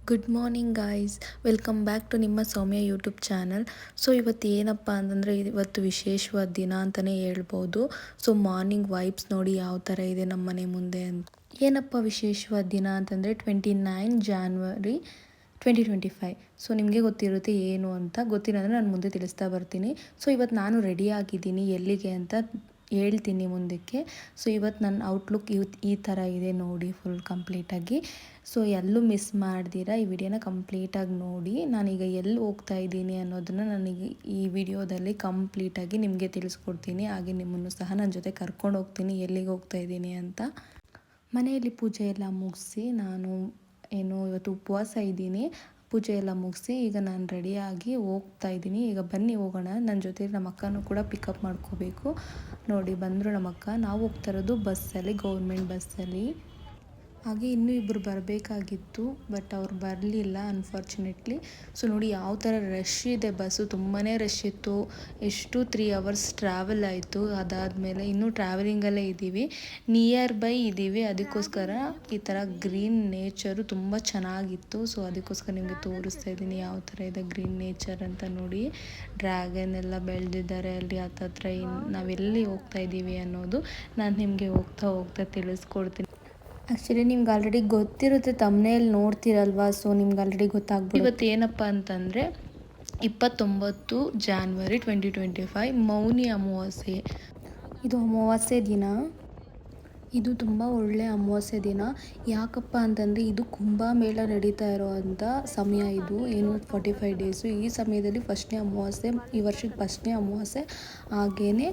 Good morning guys, welcome back to ನಿಮ್ಮ Soumya YouTube channel. So ಇವತ್ತು ಏನಪ್ಪ ಅಂತಂದರೆ ಇವತ್ತು ವಿಶೇಷವಾದ ದಿನ ಅಂತಲೇ ಹೇಳ್ಬೋದು. ಸೊ ಮಾರ್ನಿಂಗ್ ವೈಬ್ಸ್ ನೋಡಿ ಯಾವ ಥರ ಇದೆ ನಮ್ಮ ಮನೆ ಮುಂದೆ ಅಂತ. ಏನಪ್ಪ ವಿಶೇಷವಾದ ದಿನ ಅಂತಂದರೆ 29 ಜಾನ್ವರಿ 2025. ಸೊ ನಿಮಗೆ ಗೊತ್ತಿರುತ್ತೆ ಏನು ಅಂತ. ಗೊತ್ತಿಲ್ಲ ಅಂದರೆ ನಾನು ಮುಂದೆ ತಿಳಿಸ್ತಾ ಬರ್ತೀನಿ. ಸೊ ಇವತ್ತು ನಾನು ರೆಡಿ ಆಗಿದ್ದೀನಿ ಎಲ್ಲಿಗೆ ಅಂತ ಹೇಳ್ತೀನಿ ಮುಂದಕ್ಕೆ. ಸೊ ಇವತ್ತು ನನ್ನ ಔಟ್ಲುಕ್ ಈ ಥರ ಇದೆ ನೋಡಿ, ಫುಲ್ ಕಂಪ್ಲೀಟಾಗಿ. ಸೊ ಎಲ್ಲೂ ಮಿಸ್ ಮಾಡ್ದಿರ ಈ ವಿಡಿಯೋನ ಕಂಪ್ಲೀಟಾಗಿ ನೋಡಿ. ನಾನೀಗ ಎಲ್ಲಿ ಹೋಗ್ತಾ ಇದ್ದೀನಿ ಅನ್ನೋದನ್ನು ನನಗೆ ಈ ವಿಡಿಯೋದಲ್ಲಿ ಕಂಪ್ಲೀಟಾಗಿ ನಿಮಗೆ ತಿಳಿಸ್ಕೊಡ್ತೀನಿ. ಹಾಗೆ ನಿಮ್ಮನ್ನು ಸಹ ನನ್ನ ಜೊತೆ ಕರ್ಕೊಂಡು ಹೋಗ್ತೀನಿ ಎಲ್ಲಿಗೆ ಹೋಗ್ತಾ ಇದ್ದೀನಿ ಅಂತ. ಮನೆಯಲ್ಲಿ ಪೂಜೆ ಎಲ್ಲ ಮುಗಿಸಿ ನಾನು ಇವತ್ತು ಉಪವಾಸ ಇದ್ದೀನಿ. ಪೂಜೆ ಎಲ್ಲ ಮುಗಿಸಿ ಈಗ ನಾನು ರೆಡಿಯಾಗಿ ಹೋಗ್ತಾ ಇದ್ದೀನಿ. ಈಗ ಬನ್ನಿ ಹೋಗೋಣ. ನನ್ನ ಜೊತೆ ನಮ್ಮ ಅಕ್ಕನೂ ಕೂಡ ಪಿಕಪ್ ಮಾಡ್ಕೋಬೇಕು. ನೋಡಿ ಬಂದರು ನಮ್ಮ ಅಕ್ಕ. ನಾವು ಹೋಗ್ತಾ ಇರೋದು ಬಸ್ಸಲ್ಲಿ, ಗೌರ್ಮೆಂಟ್ ಬಸ್ಸಲ್ಲಿ. ಹಾಗೆ ಇನ್ನೂ ಇಬ್ಬರು ಬರಬೇಕಾಗಿತ್ತು, ಬಟ್ ಅವ್ರು ಬರಲಿಲ್ಲ ಅನ್ಫಾರ್ಚುನೇಟ್ಲಿ. ಸೊ ನೋಡಿ ಯಾವ ಥರ ರಶ್ ಇದೆ ಬಸ್ಸು, ತುಂಬಾ ರಶ್ ಇತ್ತು. ಎಷ್ಟು 3 ಅವರ್ಸ್ ಟ್ರಾವೆಲ್ ಆಯಿತು. ಅದಾದಮೇಲೆ ಇನ್ನೂ ಟ್ರಾವೆಲಿಂಗಲ್ಲೇ ಇದ್ದೀವಿ, ನಿಯರ್ ಬೈ ಇದ್ದೀವಿ. ಅದಕ್ಕೋಸ್ಕರ ಈ ಥರ ಗ್ರೀನ್ ನೇಚರು ತುಂಬ ಚೆನ್ನಾಗಿತ್ತು. ಸೊ ಅದಕ್ಕೋಸ್ಕರ ನಿಮಗೆ ತೋರಿಸ್ತಾ ಇದ್ದೀನಿ ಯಾವ ಥರ ಇದೆ ಗ್ರೀನ್ ನೇಚರ್ ಅಂತ. ನೋಡಿ ಡ್ರ್ಯಾಗನ್ ಎಲ್ಲ ಬೆಳೆದಿದ್ದಾರೆ ಅಲ್ಲಿ ಹತ್ತತ್ರ. ನಾವೆಲ್ಲಿ ಹೋಗ್ತಾ ಇದ್ದೀವಿ ಅನ್ನೋದು ನಾನು ನಿಮಗೆ ಹೋಗ್ತಾ ತಿಳಿಸ್ಕೊಡ್ತೀನಿ. ಆ್ಯಕ್ಚುಲಿ ನಿಮ್ಗೆ ಆಲ್ರೆಡಿ ಗೊತ್ತಿರುತ್ತೆ, ತಮ್ಮನೇಲಿ ನೋಡ್ತಿರಲ್ವಾ. ಸೊ ನಿಮ್ಗೆ ಆಲ್ರೆಡಿ ಗೊತ್ತಾಗ್ಬಿಟ್ಟು ಇವತ್ತು ಏನಪ್ಪ ಅಂತಂದರೆ 29 ಜಾನ್ವರಿ 2025 ಮೌನಿ ಅಮಾವಾಸ್ಯೆ. ಇದು ಅಮಾವಾಸ್ಯೆ ದಿನ. ಇದು ತುಂಬ ಒಳ್ಳೆಯ ಅಮಾವಾಸ್ಯೆ ದಿನ. ಯಾಕಪ್ಪ ಅಂತಂದರೆ ಇದು ಕುಂಭಮೇಳ ನಡೀತಾ ಇರೋವಂಥ ಸಮಯ. ಇದು 45 ಡೇಸು. ಈ ಸಮಯದಲ್ಲಿ ಫಸ್ಟ್ನೇ ಅಮಾವಾಸ್ಯೆ, ಈ ವರ್ಷದ ಫಸ್ಟ್ನೇ ಅಮಾವಾಸ್ಯೆ. ಹಾಗೆಯೇ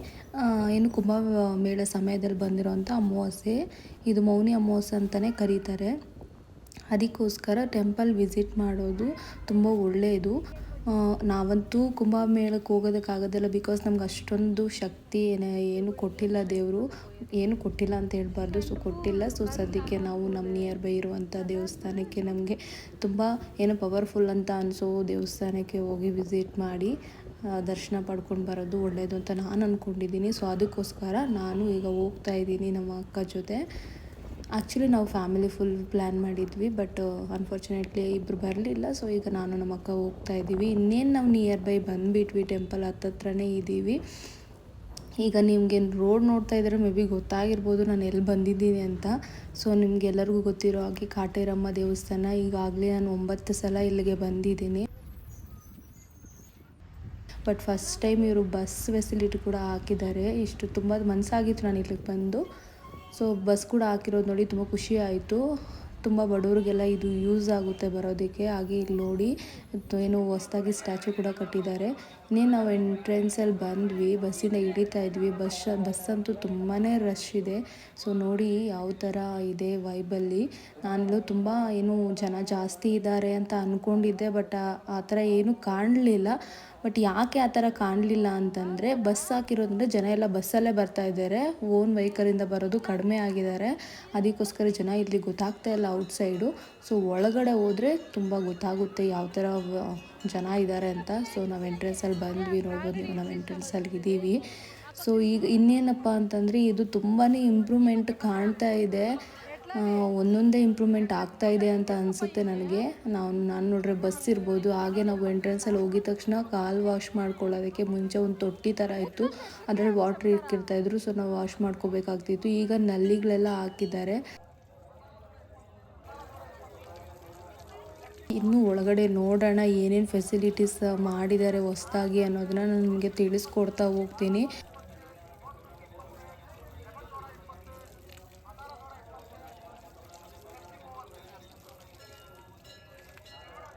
ಕುಂಭಮೇಳ ಸಮಯದಲ್ಲಿ ಬಂದಿರೋವಂಥ ಅಮಾವಾಸ್ಯೆ. ಇದು ಮೌನಿ ಅಮಾವಾಸ್ಯೆ ಅಂತಲೇ ಕರೀತಾರೆ. ಅದಕ್ಕೋಸ್ಕರ ಟೆಂಪಲ್ ವಿಸಿಟ್ ಮಾಡೋದು ತುಂಬ ಒಳ್ಳೆಯದು. ನಾವಂತೂ ಕುಂಭಮೇಳಕ್ಕೆ ಹೋಗೋದಕ್ಕಾಗೋದಿಲ್ಲ, ಬಿಕಾಸ್ ನಮ್ಗೆ ಅಷ್ಟೊಂದು ಶಕ್ತಿ ಏನು ಕೊಟ್ಟಿಲ್ಲ ದೇವರು. ಏನು ಕೊಟ್ಟಿಲ್ಲ ಅಂತ ಹೇಳ್ಬಾರ್ದು, ಸೊ ಕೊಟ್ಟಿಲ್ಲ. ಸೊ ಸದ್ಯಕ್ಕೆ ನಾವು ನಮ್ಮ ನಿಯರ್ ಬೈ ಇರುವಂಥ ದೇವಸ್ಥಾನಕ್ಕೆ, ನಮಗೆ ತುಂಬ ಪವರ್ಫುಲ್ ಅಂತ ಅನಿಸೋ ದೇವಸ್ಥಾನಕ್ಕೆ ಹೋಗಿ ವಿಸಿಟ್ ಮಾಡಿ ದರ್ಶನ ಪಡ್ಕೊಂಡು ಬರೋದು ಒಳ್ಳೆಯದು ಅಂತ ನಾನು ಅಂದ್ಕೊಂಡಿದ್ದೀನಿ. ಸೊ ಅದಕ್ಕೋಸ್ಕರ ನಾನು ಈಗ ಹೋಗ್ತಾ ಇದ್ದೀನಿ ನಮ್ಮ ಅಕ್ಕ ಜೊತೆ. ಆ್ಯಕ್ಚುಲಿ ನಾವು ಫ್ಯಾಮಿಲಿ ಫುಲ್ ಪ್ಲ್ಯಾನ್ ಮಾಡಿದ್ವಿ, ಬಟ್ ಅನ್ಫಾರ್ಚುನೇಟ್ಲಿ ಇಬ್ಬರು ಬರಲಿಲ್ಲ. ಸೊ ಈಗ ನಾನು ನಮ್ಮ ಅಕ್ಕ ಹೋಗ್ತಾ ಇದ್ದೀವಿ. ಇನ್ನೇನು ನಾವು ನಿಯರ್ ಬೈ ಬಂದುಬಿಟ್ವಿ, ಟೆಂಪಲ್ ಹತ್ತತ್ರನೇ ಇದ್ದೀವಿ. ಈಗ ನಿಮಗೆ ರೋಡ್ ನೋಡ್ತಾ ಇದ್ದರೆ ಮೇ ಬಿ ಗೊತ್ತಾಗಿರ್ಬೋದು ನಾನು ಎಲ್ಲಿ ಬಂದಿದ್ದೀನಿ ಅಂತ. ಸೊ ನಿಮಗೆಲ್ಲರಿಗೂ ಗೊತ್ತಿರೋ ಹಾಗೆ ಕಾಟೇರಮ್ಮ ದೇವಸ್ಥಾನ. ಈಗಾಗಲೇ ನಾನು 9 ಸಲ ಇಲ್ಲಿಗೆ ಬಂದಿದ್ದೀನಿ. ಬಟ್ ಫಸ್ಟ್ ಟೈಮ್ ಇವರು ಬಸ್ ಫೆಸಿಲಿಟಿ ಕೂಡ ಹಾಕಿದ್ದಾರೆ. ಇಷ್ಟು ತುಂಬ ಮನಸ್ಸಾಗಿತ್ತು ನಾನು ಇಲ್ಲಿಗೆ ಬಂದು. ಸೊ ಬಸ್ ಕೂಡ ಹಾಕಿರೋದು ನೋಡಿ ತುಂಬ ಖುಷಿ ಆಯಿತು. ತುಂಬ ಬಡವರಿಗೆಲ್ಲ ಇದು ಯೂಸ್ ಆಗುತ್ತೆ ಬರೋದಕ್ಕೆ. ಹಾಗೆ ಇಲ್ಲಿ ನೋಡಿ ಹೊಸದಾಗಿ ಸ್ಟ್ಯಾಚು ಕೂಡ ಕಟ್ಟಿದ್ದಾರೆ. ಇನ್ನೇನು ನಾವು ಎಂಟ್ರೆನ್ಸಲ್ಲಿ ಬಂದ್ವಿ, ಬಸ್ಸಿಂದ ಇಳಿತಾ ಇದ್ವಿ. ಬಸ್ ಅಂತೂ ತುಂಬಾ ರಶ್ ಇದೆ. ಸೊ ನೋಡಿ ಯಾವ ಥರ ಇದೆ ವೈಬಲ್ಲಿ. ನಾನು ತುಂಬ ಜನ ಜಾಸ್ತಿ ಇದ್ದಾರೆ ಅಂತ ಅಂದ್ಕೊಂಡಿದ್ದೆ, ಬಟ್ ಆ ಥರ ಏನೂ ಕಾಣಲಿಲ್ಲ. ಬಟ್ ಯಾಕೆ ಆ ಥರ ಕಾಣಲಿಲ್ಲ ಅಂತಂದರೆ, ಬಸ್ ಹಾಕಿರೋದ್ರಿಂದ ಜನ ಎಲ್ಲ ಬಸ್ಸಲ್ಲೇ ಬರ್ತಾ ಇದ್ದಾರೆ. ಓನ್ ವೆಹಿಕಲಿಂದ ಬರೋದು ಕಡಿಮೆ ಆಗಿದ್ದಾರೆ. ಅದಕ್ಕೋಸ್ಕರ ಜನ ಇಲ್ಲಿ ಗೊತ್ತಾಗ್ತಾ ಇಲ್ಲ ಔಟ್ಸೈಡು. ಸೊ ಒಳಗಡೆ ಹೋದರೆ ತುಂಬ ಗೊತ್ತಾಗುತ್ತೆ ಯಾವ ಥರ ಜನ ಇದ್ದಾರೆ ಅಂತ. ಸೊ ನಾವು ಎಂಟ್ರೆನ್ಸಲ್ಲಿ ಬಂದ್ವಿ, ನೋಡ್ಬೋದು ನೀವು, ನಾವು ಎಂಟ್ರೆನ್ಸಲ್ಲಿ ಇದ್ದೀವಿ. ಸೊ ಈಗ ಇನ್ನೇನಪ್ಪ ಅಂತಂದರೆ ಇದು ತುಂಬಾ ಇಂಪ್ರೂವ್ಮೆಂಟ್ ಕಾಣ್ತಾ ಇದೆ. ಒಂದೊಂದೇ ಇಂಪ್ರೂವ್ಮೆಂಟ್ ಆಗ್ತಾ ಇದೆ ಅಂತ ಅನಿಸುತ್ತೆ ನನಗೆ. ನಾನು ನೋಡ್ರೆ ಬಸ್ ಇರ್ಬೋದು. ಹಾಗೆ ನಾವು ಎಂಟ್ರೆನ್ಸಲ್ಲಿ ಹೋಗಿದ ತಕ್ಷಣ ಕಾಲು ವಾಶ್ ಮಾಡ್ಕೊಳ್ಳೋದಕ್ಕೆ ಮುಂಚೆ ಒಂದು ತೊಟ್ಟಿ ಥರ ಇತ್ತು, ಅದರಲ್ಲಿ ವಾಟ್ರ್ ಇಟ್ಟಿರ್ತಾಯಿದ್ರು. ಸೊ ನಾವು ವಾಶ್ ಮಾಡ್ಕೋಬೇಕಾಗ್ತಿತ್ತು. ಈಗ ನಲ್ಲಿಗಳೆಲ್ಲ ಹಾಕಿದ್ದಾರೆ. ಇನ್ನು ಒಳಗಡೆ ನೋಡೋಣ ಏನೇನು ಫೆಸಿಲಿಟೀಸ್ ಮಾಡಿದ್ದಾರೆ ಹೊಸದಾಗಿ ಅನ್ನೋದನ್ನ ನಾನು ನಿಮಗೆ ತಿಳಿಸ್ಕೊಡ್ತಾ ಹೋಗ್ತೀನಿ.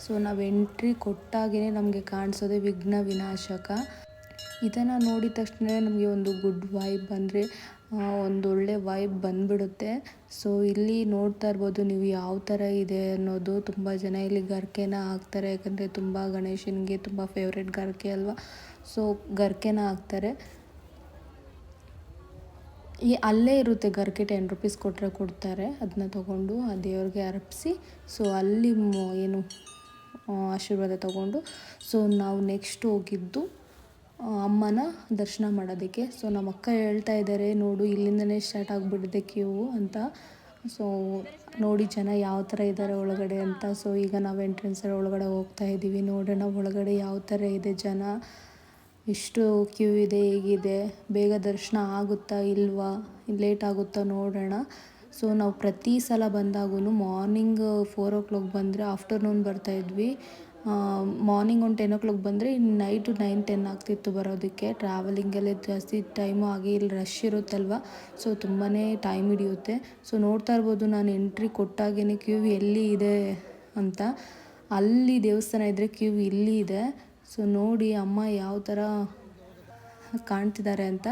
ಸೊ ನಾವು ಎಂಟ್ರಿ ಕೊಟ್ಟಾಗೇ ನಮಗೆ ಕಾಣಿಸೋದೆ ವಿಘ್ನ ವಿನಾಶಕ. ಇದನ್ನು ನೋಡಿದ ತಕ್ಷಣ ನಮಗೆ ಒಂದು ಗುಡ್ ವೈಬ್, ಅಂದರೆ ಒಂದೊಳ್ಳೆ ವೈಬ್ ಬಂದುಬಿಡುತ್ತೆ. ಸೊ ಇಲ್ಲಿ ನೋಡ್ತಾ ಇರ್ಬೋದು ನೀವು ಯಾವ ಥರ ಇದೆ ಅನ್ನೋದು. ತುಂಬ ಜನ ಇಲ್ಲಿ ಗರ್ಕೆನ ಹಾಕ್ತಾರೆ, ಯಾಕಂದರೆ ತುಂಬ ಗಣೇಶನಿಗೆ ತುಂಬ ಫೇವ್ರೆಟ್ ಗರ್ಕೆ ಅಲ್ವಾ. ಸೊ ಗರ್ಕೆನ ಹಾಕ್ತಾರೆ. ಅಲ್ಲೇ ಇರುತ್ತೆ ಗರ್ಕೆ, 10 ರೂಪೀಸ್ ಕೊಟ್ಟರೆ ಕೊಡ್ತಾರೆ. ಅದನ್ನ ತೊಗೊಂಡು ಆ ದೇವ್ರಿಗೆ ಅರ್ಪಿಸಿ, ಸೊ ಅಲ್ಲಿ ಆಶೀರ್ವಾದ ತಗೊಂಡು ಸೊ ನಾವು ನೆಕ್ಸ್ಟ್ ಹೋಗಿದ್ದು ಅಮ್ಮನ ದರ್ಶನ ಮಾಡೋದಕ್ಕೆ. ಸೊ ನಮ್ಮ ಅಕ್ಕ ಹೇಳ್ತಾ ಇದ್ದಾರೆ, ನೋಡು ಇಲ್ಲಿಂದನೇ ಸ್ಟಾರ್ಟ್ ಆಗಿಬಿಟ್ಟಿದೆ ಕ್ಯೂ ಅಂತ. ಸೊ ನೋಡಿ ಜನ ಯಾವ ಥರ ಇದ್ದಾರೆ ಒಳಗಡೆ ಅಂತ. ಸೊ ಈಗ ನಾವು ಎಂಟ್ರೆನ್ಸಲ್ಲಿ ಒಳಗಡೆ ಹೋಗ್ತಾ ಇದ್ದೀವಿ. ನೋಡೋಣ ಒಳಗಡೆ ಯಾವ ಥರ ಇದೆ ಜನ, ಎಷ್ಟು ಕ್ಯೂ ಇದೆ, ಹೇಗಿದೆ, ಬೇಗ ದರ್ಶನ ಆಗುತ್ತಾ ಇಲ್ವಾ, ಲೇಟ್ ಆಗುತ್ತಾ ನೋಡೋಣ. ಸೊ ನಾವು ಪ್ರತಿ ಸಲ ಬಂದಾಗೂ ಮಾರ್ನಿಂಗ್ 4 o'clock ಬಂದರೆ ಆಫ್ಟರ್ನೂನ್ ಬರ್ತಾಯಿದ್ವಿ. ಮಾರ್ನಿಂಗ್ ಒಂದು 10 o'clock ಬಂದರೆ ಇನ್ನು ನೈಟು 9-10 ಆಗ್ತಿತ್ತು ಬರೋದಕ್ಕೆ. ಟ್ರಾವೆಲಿಂಗೆಲ್ಲ ಜಾಸ್ತಿ ಟೈಮು ಹಾಗೆ ಇಲ್ಲಿ ರಶ್ ಇರುತ್ತಲ್ವ, ಸೊ ತುಂಬಾ ಟೈಮ್ ಹಿಡಿಯುತ್ತೆ. ಸೊ ನೋಡ್ತಾ ಇರ್ಬೋದು, ನಾನು ಎಂಟ್ರಿ ಕೊಟ್ಟಾಗೇ ಕ್ಯೂ ಎಲ್ಲಿ ಇದೆ ಅಂತ. ಅಲ್ಲಿ ದೇವಸ್ಥಾನ ಇದ್ದರೆ ಕ್ಯೂ ಇಲ್ಲಿ ಇದೆ. ಸೊ ನೋಡಿ ಅಮ್ಮ ಯಾವ ಥರ ಕಾಣ್ತಿದ್ದಾರೆ ಅಂತ.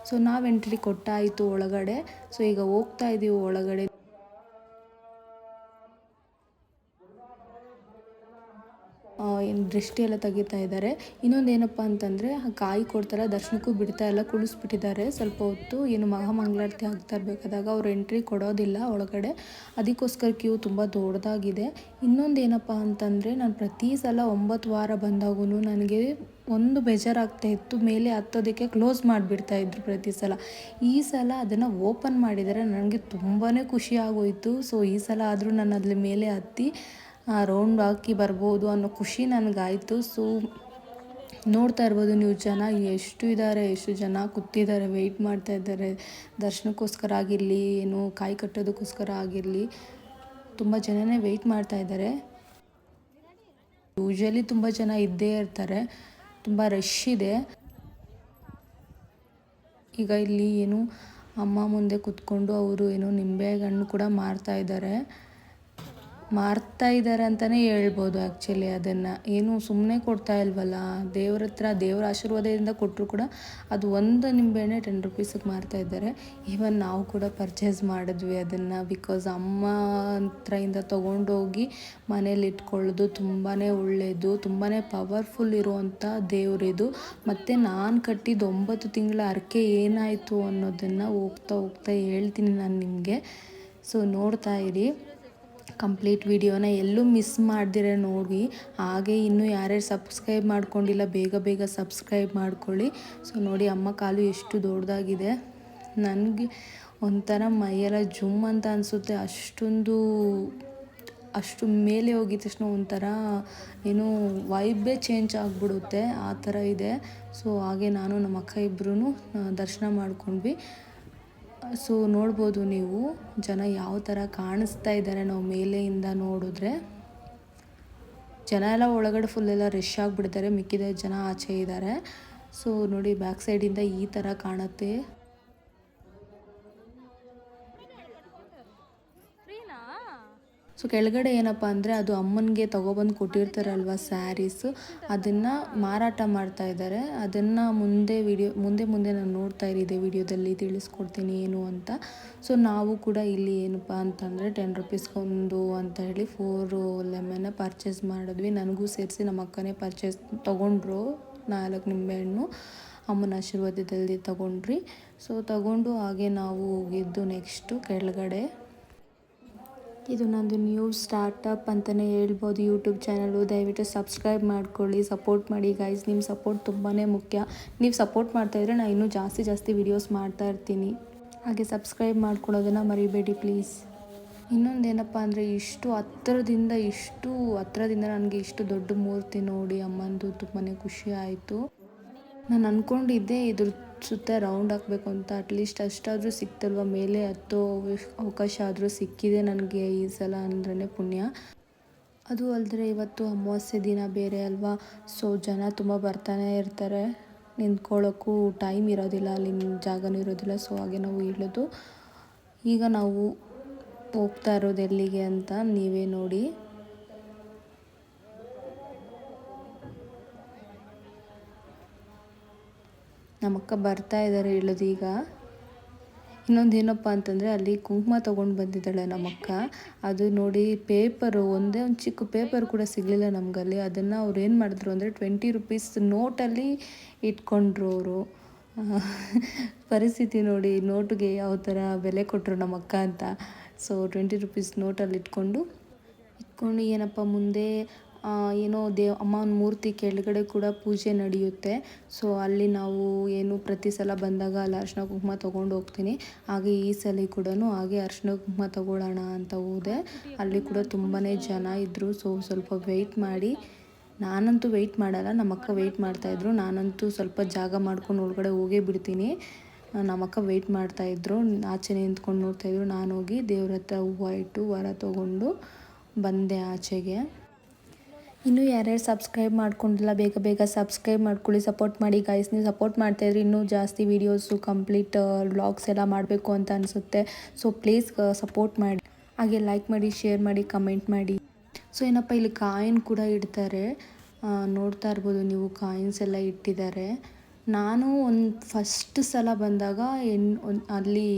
ಸೊ ನಾವು ಎಂಟ್ರಿ ಕೊಟ್ಟಾಯಿತು ಒಳಗಡೆ. ಸೊ ಈಗ ಹೋಗ್ತಾ ಇದ್ದೀವಿ ಒಳಗಡೆ. ದೃಷ್ಟಿ ಎಲ್ಲ ತೆಗಿತಾ ಇದ್ದಾರೆ. ಇನ್ನೊಂದು ಏನಪ್ಪ ಅಂತಂದರೆ ಕಾಯಿ ಕೊಡ್ತಾರೆ, ದರ್ಶನಕ್ಕೂ ಬಿಡ್ತಾ ಇಲ್ಲ, ಕುಳಿಸ್ಬಿಟ್ಟಿದ್ದಾರೆ ಸ್ವಲ್ಪ ಹೊತ್ತು. ಏನು ಮಹಾಮಂಗಳಾರತಿ ಆಗ್ತಾ ಇರಬೇಕಾದಾಗ ಅವ್ರು ಎಂಟ್ರಿ ಕೊಡೋದಿಲ್ಲ ಒಳಗಡೆ, ಅದಕ್ಕೋಸ್ಕರ ಕ್ಯೂ ತುಂಬ ದೊಡ್ಡದಾಗಿದೆ. ಇನ್ನೊಂದು ಏನಪ್ಪ ಅಂತಂದರೆ ನಾನು ಪ್ರತಿ ಸಲ 9 ವಾರ ಬಂದಾಗೂ ನನಗೆ ಒಂದು ಬೇಜಾರಾಗ್ತಾ ಇತ್ತು, ಮೇಲೆ ಹತ್ತೋದಕ್ಕೆ ಕ್ಲೋಸ್ ಮಾಡಿಬಿಡ್ತಾಯಿದ್ರು ಪ್ರತಿ ಸಲ. ಈ ಸಲ ಅದನ್ನು ಓಪನ್ ಮಾಡಿದರೆ ನನಗೆ ತುಂಬಾ ಖುಷಿ ಆಗೋಯಿತು. ಸೊ ಈ ಸಲ ಆದರೂ ನಾನು ಅದ್ರ ಮೇಲೆ ಹತ್ತಿ ರೌಂಡ್ ಹಾಕಿ ಬರ್ಬೋದು ಅನ್ನೋ ಖುಷಿ ನನಗಾಯಿತು. ಸೊ ನೋಡ್ತಾ ಇರ್ಬೋದು ನೀವು ಜನ ಎಷ್ಟು ಇದ್ದಾರೆ, ಎಷ್ಟು ಜನ ಕೂತಿದ್ದಾರೆ, ವೆಯ್ಟ್ ಮಾಡ್ತಾ ಇದ್ದಾರೆ ದರ್ಶನಕ್ಕೋಸ್ಕರ ಆಗಿರಲಿ, ಏನು ಕಾಯಿ ಕಟ್ಟೋದಕ್ಕೋಸ್ಕರ ಆಗಿರಲಿ, ತುಂಬ ಜನನೇ ವೆಯ್ಟ್ ಮಾಡ್ತಾ ಇದ್ದಾರೆ. ಯೂಶ್ವಲಿ ತುಂಬ ಜನ ಇದ್ದೇ ಇರ್ತಾರೆ, ತುಂಬ ರಶ್ ಇದೆ. ಈಗ ಇಲ್ಲಿ ಏನು ಅಮ್ಮ ಮುಂದೆ ಕೂತ್ಕೊಂಡು ಅವರು ಏನೋ ನಿಂಬೆಹಣ್ಣು ಕೂಡ ಮಾರ್ತಾ ಇದ್ದಾರೆ ಅಂತಲೇ ಹೇಳ್ಬೋದು. ಆ್ಯಕ್ಚುಲಿ ಅದನ್ನು ಏನು ಸುಮ್ಮನೆ ಕೊಡ್ತಾ ಇಲ್ವಲ್ಲ, ದೇವ್ರ ಹತ್ರ ದೇವರ ಆಶೀರ್ವಾದದಿಂದ ಕೊಟ್ಟರು ಕೂಡ ಅದು ಒಂದು ನಿಂಬೆಹಣ್ಣೆ 10 rupeesಗೆ ಮಾರ್ತಾ ಇದ್ದಾರೆ. ಈವನ್ ನಾವು ಕೂಡ ಪರ್ಚೇಸ್ ಮಾಡಿದ್ವಿ ಅದನ್ನು, ಬಿಕಾಸ್ ಅಮ್ಮ ಹತ್ರದಿಂದ ತೊಗೊಂಡೋಗಿ ಮನೇಲಿ ಇಟ್ಕೊಳ್ಳೋದು ತುಂಬಾ ಒಳ್ಳೆಯದು, ತುಂಬಾ ಪವರ್ಫುಲ್ ಇರುವಂಥ ದೇವರಿದು. ಮತ್ತು ನಾನು ಕಟ್ಟಿದ್ದು 9 ತಿಂಗಳ ಹರಕೆ ಏನಾಯಿತು ಅನ್ನೋದನ್ನು ಹೋಗ್ತಾ ಹೇಳ್ತೀನಿ ನಾನು ನಿಮಗೆ. ಸೊ ನೋಡ್ತಾ ಇರಿ ಕಂಪ್ಲೀಟ್ ವಿಡಿಯೋನ, ಎಲ್ಲೂ ಮಿಸ್ ಮಾಡ್ದಿರ ನೋಡಿ. ಹಾಗೆ ಇನ್ನೂ ಯಾರ್ಯಾರು ಸಬ್ಸ್ಕ್ರೈಬ್ ಮಾಡ್ಕೊಂಡಿಲ್ಲ ಬೇಗ ಸಬ್ಸ್ಕ್ರೈಬ್ ಮಾಡ್ಕೊಳ್ಳಿ. ಸೊ ನೋಡಿ ಅಮ್ಮ ಕಾಲು ಎಷ್ಟು ದೊಡ್ಡದಾಗಿದೆ, ನನಗೆ ಒಂಥರ ಮೈಯೆಲ್ಲ ಜುಮ್ ಅಂತ ಅನಿಸುತ್ತೆ. ಅಷ್ಟು ಮೇಲೆ ಹೋಗಿದ ತಕ್ಷಣ ಒಂಥರ ಏನೋ ವೈಬೇ ಚೇಂಜ್ ಆಗಿಬಿಡುತ್ತೆ, ಆ ಥರ ಇದೆ. ಸೊ ಹಾಗೆ ನಾನು ನಮ್ಮ ಅಕ್ಕ ಇಬ್ಬರೂ ದರ್ಶನ ಮಾಡ್ಕೊಂಡ್ವಿ. ಸೊ ನೋಡ್ಬೋದು ನೀವು ಜನ ಯಾವ ಥರ ಕಾಣಿಸ್ತಾ ಇದ್ದಾರೆ ನಾವು ಮೇಲೆಯಿಂದ ನೋಡಿದ್ರೆ. ಜನ ಎಲ್ಲ ಒಳಗಡೆ ಫುಲ್ಲೆಲ್ಲ ರಶ್ ಆಗಿಬಿಡ್ತಾರೆ, ಮಿಕ್ಕಿದ ಜನ ಆಚೆ ಇದ್ದಾರೆ. ಸೊ ನೋಡಿ ಬ್ಯಾಕ್ ಸೈಡಿಂದ ಈ ಥರ ಕಾಣುತ್ತೆ. ಸೊ ಕೆಳಗಡೆ ಏನಪ್ಪ ಅಂದರೆ ಅದು ಅಮ್ಮನಿಗೆ ತೊಗೊಬಂದು ಕೊಟ್ಟಿರ್ತಾರಲ್ವ ಸ್ಯಾರೀಸು, ಅದನ್ನು ಮಾರಾಟ ಮಾಡ್ತಾ ಇದ್ದಾರೆ. ಅದನ್ನು ಮುಂದೆ ನಾನು ನೋಡ್ತಾ ಇದ್ದೆ ವಿಡಿಯೋದಲ್ಲಿ ತಿಳಿಸ್ಕೊಡ್ತೀನಿ ಏನು ಅಂತ. ಸೊ ನಾವು ಕೂಡ ಇಲ್ಲಿ ಏನಪ್ಪ ಅಂತಂದರೆ 10 rupeesಗೊಂದು ಅಂತ ಹೇಳಿ 4 ಲೆಮನ್ನ ಪರ್ಚೇಸ್ ಮಾಡಿದ್ವಿ. ನನಗೂ ಸೇರಿಸಿ ನಮ್ಮ ಅಕ್ಕನೇ ತೊಗೊಂಡ್ರು 4 ನಿಂಬೆಹಣ್ಣು, ಅಮ್ಮನ ಆಶೀರ್ವಾದದಲ್ಲಿ ತೊಗೊಂಡ್ರಿ. ಸೊ ತೊಗೊಂಡು ಹಾಗೆ ನಾವು ಹೋಗಿದ್ದು ನೆಕ್ಸ್ಟು ಕೆಳಗಡೆ. ಇದು ನಂದು ನ್ಯೂ ಸ್ಟಾರ್ಟಪ್ ಅಂತಲೇ ಹೇಳ್ಬೋದು ಯೂಟ್ಯೂಬ್ ಚಾನಲು. ದಯವಿಟ್ಟು ಸಬ್ಸ್ಕ್ರೈಬ್ ಮಾಡ್ಕೊಳ್ಳಿ, ಸಪೋರ್ಟ್ ಮಾಡಿ ಗೈಸ್. ನಿಮ್ಮ ಸಪೋರ್ಟ್ ತುಂಬಾ ಮುಖ್ಯ. ನೀವು ಸಪೋರ್ಟ್ ಮಾಡ್ತಾಯಿದ್ರೆ ನಾನು ಇನ್ನೂ ಜಾಸ್ತಿ ವೀಡಿಯೋಸ್ ಮಾಡ್ತಾ ಇರ್ತೀನಿ. ಹಾಗೆ ಸಬ್ಸ್ಕ್ರೈಬ್ ಮಾಡ್ಕೊಳ್ಳೋದನ್ನು ಮರಿಬೇಡಿ ಪ್ಲೀಸ್. ಇನ್ನೊಂದೇನಪ್ಪ ಅಂದರೆ ಇಷ್ಟು ಹತ್ರದಿಂದ ನನಗೆ ಇಷ್ಟು ದೊಡ್ಡ ಮೂರ್ತಿ ನೋಡಿ ಅಮ್ಮಂದು ತುಂಬಾ ಖುಷಿ ಆಯಿತು. ನಾನು ಅಂದ್ಕೊಂಡಿದ್ದೆ ಇದ್ರ ಸುತ್ತ ರೌಂಡ್ ಹಾಕಬೇಕು ಅಂತ, ಅಟ್ಲೀಸ್ಟ್ ಅಷ್ಟಾದರೂ ಸಿಕ್ತಲ್ವ, ಮೇಲೆ ಹತ್ತೋ ಅವಕಾಶ ಆದರೂ ಸಿಕ್ಕಿದೆ ನನಗೆ ಈ ಸಲ ಅಂದ್ರೇ ಪುಣ್ಯ. ಅದು ಅಲ್ಲದೆ ಇವತ್ತು ಅಮಾವಾಸ್ಯೆ ದಿನ ಬೇರೆ ಅಲ್ವಾ, ಸೊ ಜನ ತುಂಬ ಬರ್ತಾನೆ ಇರ್ತಾರೆ, ನಿಂತ್ಕೊಳ್ಳೋಕ್ಕೂ ಟೈಮ್ ಇರೋದಿಲ್ಲ, ಅಲ್ಲಿ ಜಾಗನೂ ಇರೋದಿಲ್ಲ. ಸೊ ಹಾಗೆ ನಾವು ಇಳಿದು ಈಗ ನಾವು ಹೋಗ್ತಾ ಇರೋದು ಎಲ್ಲಿಗೆ ಅಂತ ನೀವೇ ನೋಡಿ. ನಮ್ಮಕ್ಕ ಬರ್ತಾ ಇದ್ದಾರೆ ಇಳಿದೀಗ. ಇನ್ನೊಂದು ಏನಪ್ಪ ಅಂತಂದರೆ ಅಲ್ಲಿ ಕುಂಕುಮ ತೊಗೊಂಡು ಬಂದಿದ್ದಾಳೆ ನಮ್ಮಕ್ಕ. ಅದು ನೋಡಿ ಒಂದೇ ಒಂದು ಚಿಕ್ಕ ಪೇಪರ್ ಕೂಡ ಸಿಗಲಿಲ್ಲ ನಮಗಲ್ಲಿ. ಅದನ್ನು ಅವ್ರು ಏನು ಮಾಡಿದ್ರು ಅಂದರೆ 20 rupees ನೋಟಲ್ಲಿ ಇಟ್ಕೊಂಡ್ರು ಅವರು. ಪರಿಸ್ಥಿತಿ ನೋಡಿ, ನೋಟಿಗೆ ಯಾವ ಥರ ಬೆಲೆ ಕೊಟ್ಟರು ನಮ್ಮಕ್ಕ ಅಂತ. ಸೊ 20 rupees ನೋಟಲ್ಲಿ ಇಟ್ಕೊಂಡು ಏನಪ್ಪ ಮುಂದೆ ಏನೋ ಅಮ್ಮನ ಮೂರ್ತಿ ಕೆಳಗಡೆ ಕೂಡ ಪೂಜೆ ನಡೆಯುತ್ತೆ. ಸೊ ಅಲ್ಲಿ ನಾವು ಏನು ಪ್ರತಿ ಸಲ ಬಂದಾಗ ಅಲ್ಲಿ ಅರಿಶಿನ ಕುಂಕುಮ ತೊಗೊಂಡು ಹೋಗ್ತೀನಿ. ಹಾಗೆ ಈ ಸಲ ಕೂಡ ಹಾಗೆ ಅರಿಶಿನ ಕುಂಕುಮ ತೊಗೊಳ್ಳೋಣ ಅಂತ ಹೋದೆ. ಅಲ್ಲಿ ಕೂಡ ತುಂಬಾ ಜನ ಇದ್ದರು. ಸೊ ಸ್ವಲ್ಪ ವೆಯ್ಟ್ ಮಾಡಿ, ನಾನಂತೂ ವೆಯ್ಟ್ ಮಾಡಲ್ಲ, ನಮ್ಮ ಅಕ್ಕ ವೆಯ್ಟ್ ಮಾಡ್ತಾಯಿದ್ರು. ನಾನಂತೂ ಸ್ವಲ್ಪ ಜಾಗ ಮಾಡ್ಕೊಂಡು ಒಳಗಡೆ ಹೋಗೇ ಬಿಡ್ತೀನಿ. ನಮ್ಮ ಅಕ್ಕ ವೆಯ್ಟ್ ಮಾಡ್ತಾಯಿದ್ರು, ಆಚೆ ನಿಂತ್ಕೊಂಡು ನೋಡ್ತಾಯಿದ್ರು. ನಾನು ಹೋಗಿ ದೇವ್ರ ಹತ್ರ ಹೂವು ಇಟ್ಟು ವರ ತೊಗೊಂಡು ಬಂದೆ ಆಚೆಗೆ. ಇನ್ನೂ ಯಾರ್ಯಾರು ಸಬ್ಸ್ಕ್ರೈಬ್ ಮಾಡ್ಕೊಂಡಿಲ್ಲ ಬೇಗ ಬೇಗ ಸಬ್ಸ್ಕ್ರೈಬ್ ಮಾಡ್ಕೊಳ್ಳಿ, ಸಪೋರ್ಟ್ ಮಾಡಿ ಗೈಸ್. ನೀವು ಸಪೋರ್ಟ್ ಮಾಡ್ತಾಯಿದ್ರೆ ಇನ್ನೂ ಜಾಸ್ತಿ ವೀಡಿಯೋಸು ಕಂಪ್ಲೀಟ್ ವ್ಲಾಗ್ಸ್ ಎಲ್ಲ ಮಾಡಬೇಕು ಅಂತ ಅನಿಸುತ್ತೆ. ಸೊ ಪ್ಲೀಸ್ ಸಪೋರ್ಟ್ ಮಾಡಿ, ಹಾಗೆ ಲೈಕ್ ಮಾಡಿ, ಶೇರ್ ಮಾಡಿ, ಕಮೆಂಟ್ ಮಾಡಿ. ಸೊ ಏನಪ್ಪ ಇಲ್ಲಿ ಕಾಯಿನ್ ಕೂಡ ಇಡ್ತಾರೆ, ನೋಡ್ತಾ ಇರ್ಬೋದು ನೀವು, ಕಾಯಿನ್ಸ್ ಎಲ್ಲ ಇಟ್ಟಿದ್ದಾರೆ. ನಾನು ಫಸ್ಟ್ ಸಲ ಬಂದಾಗ ಅಲ್ಲಿ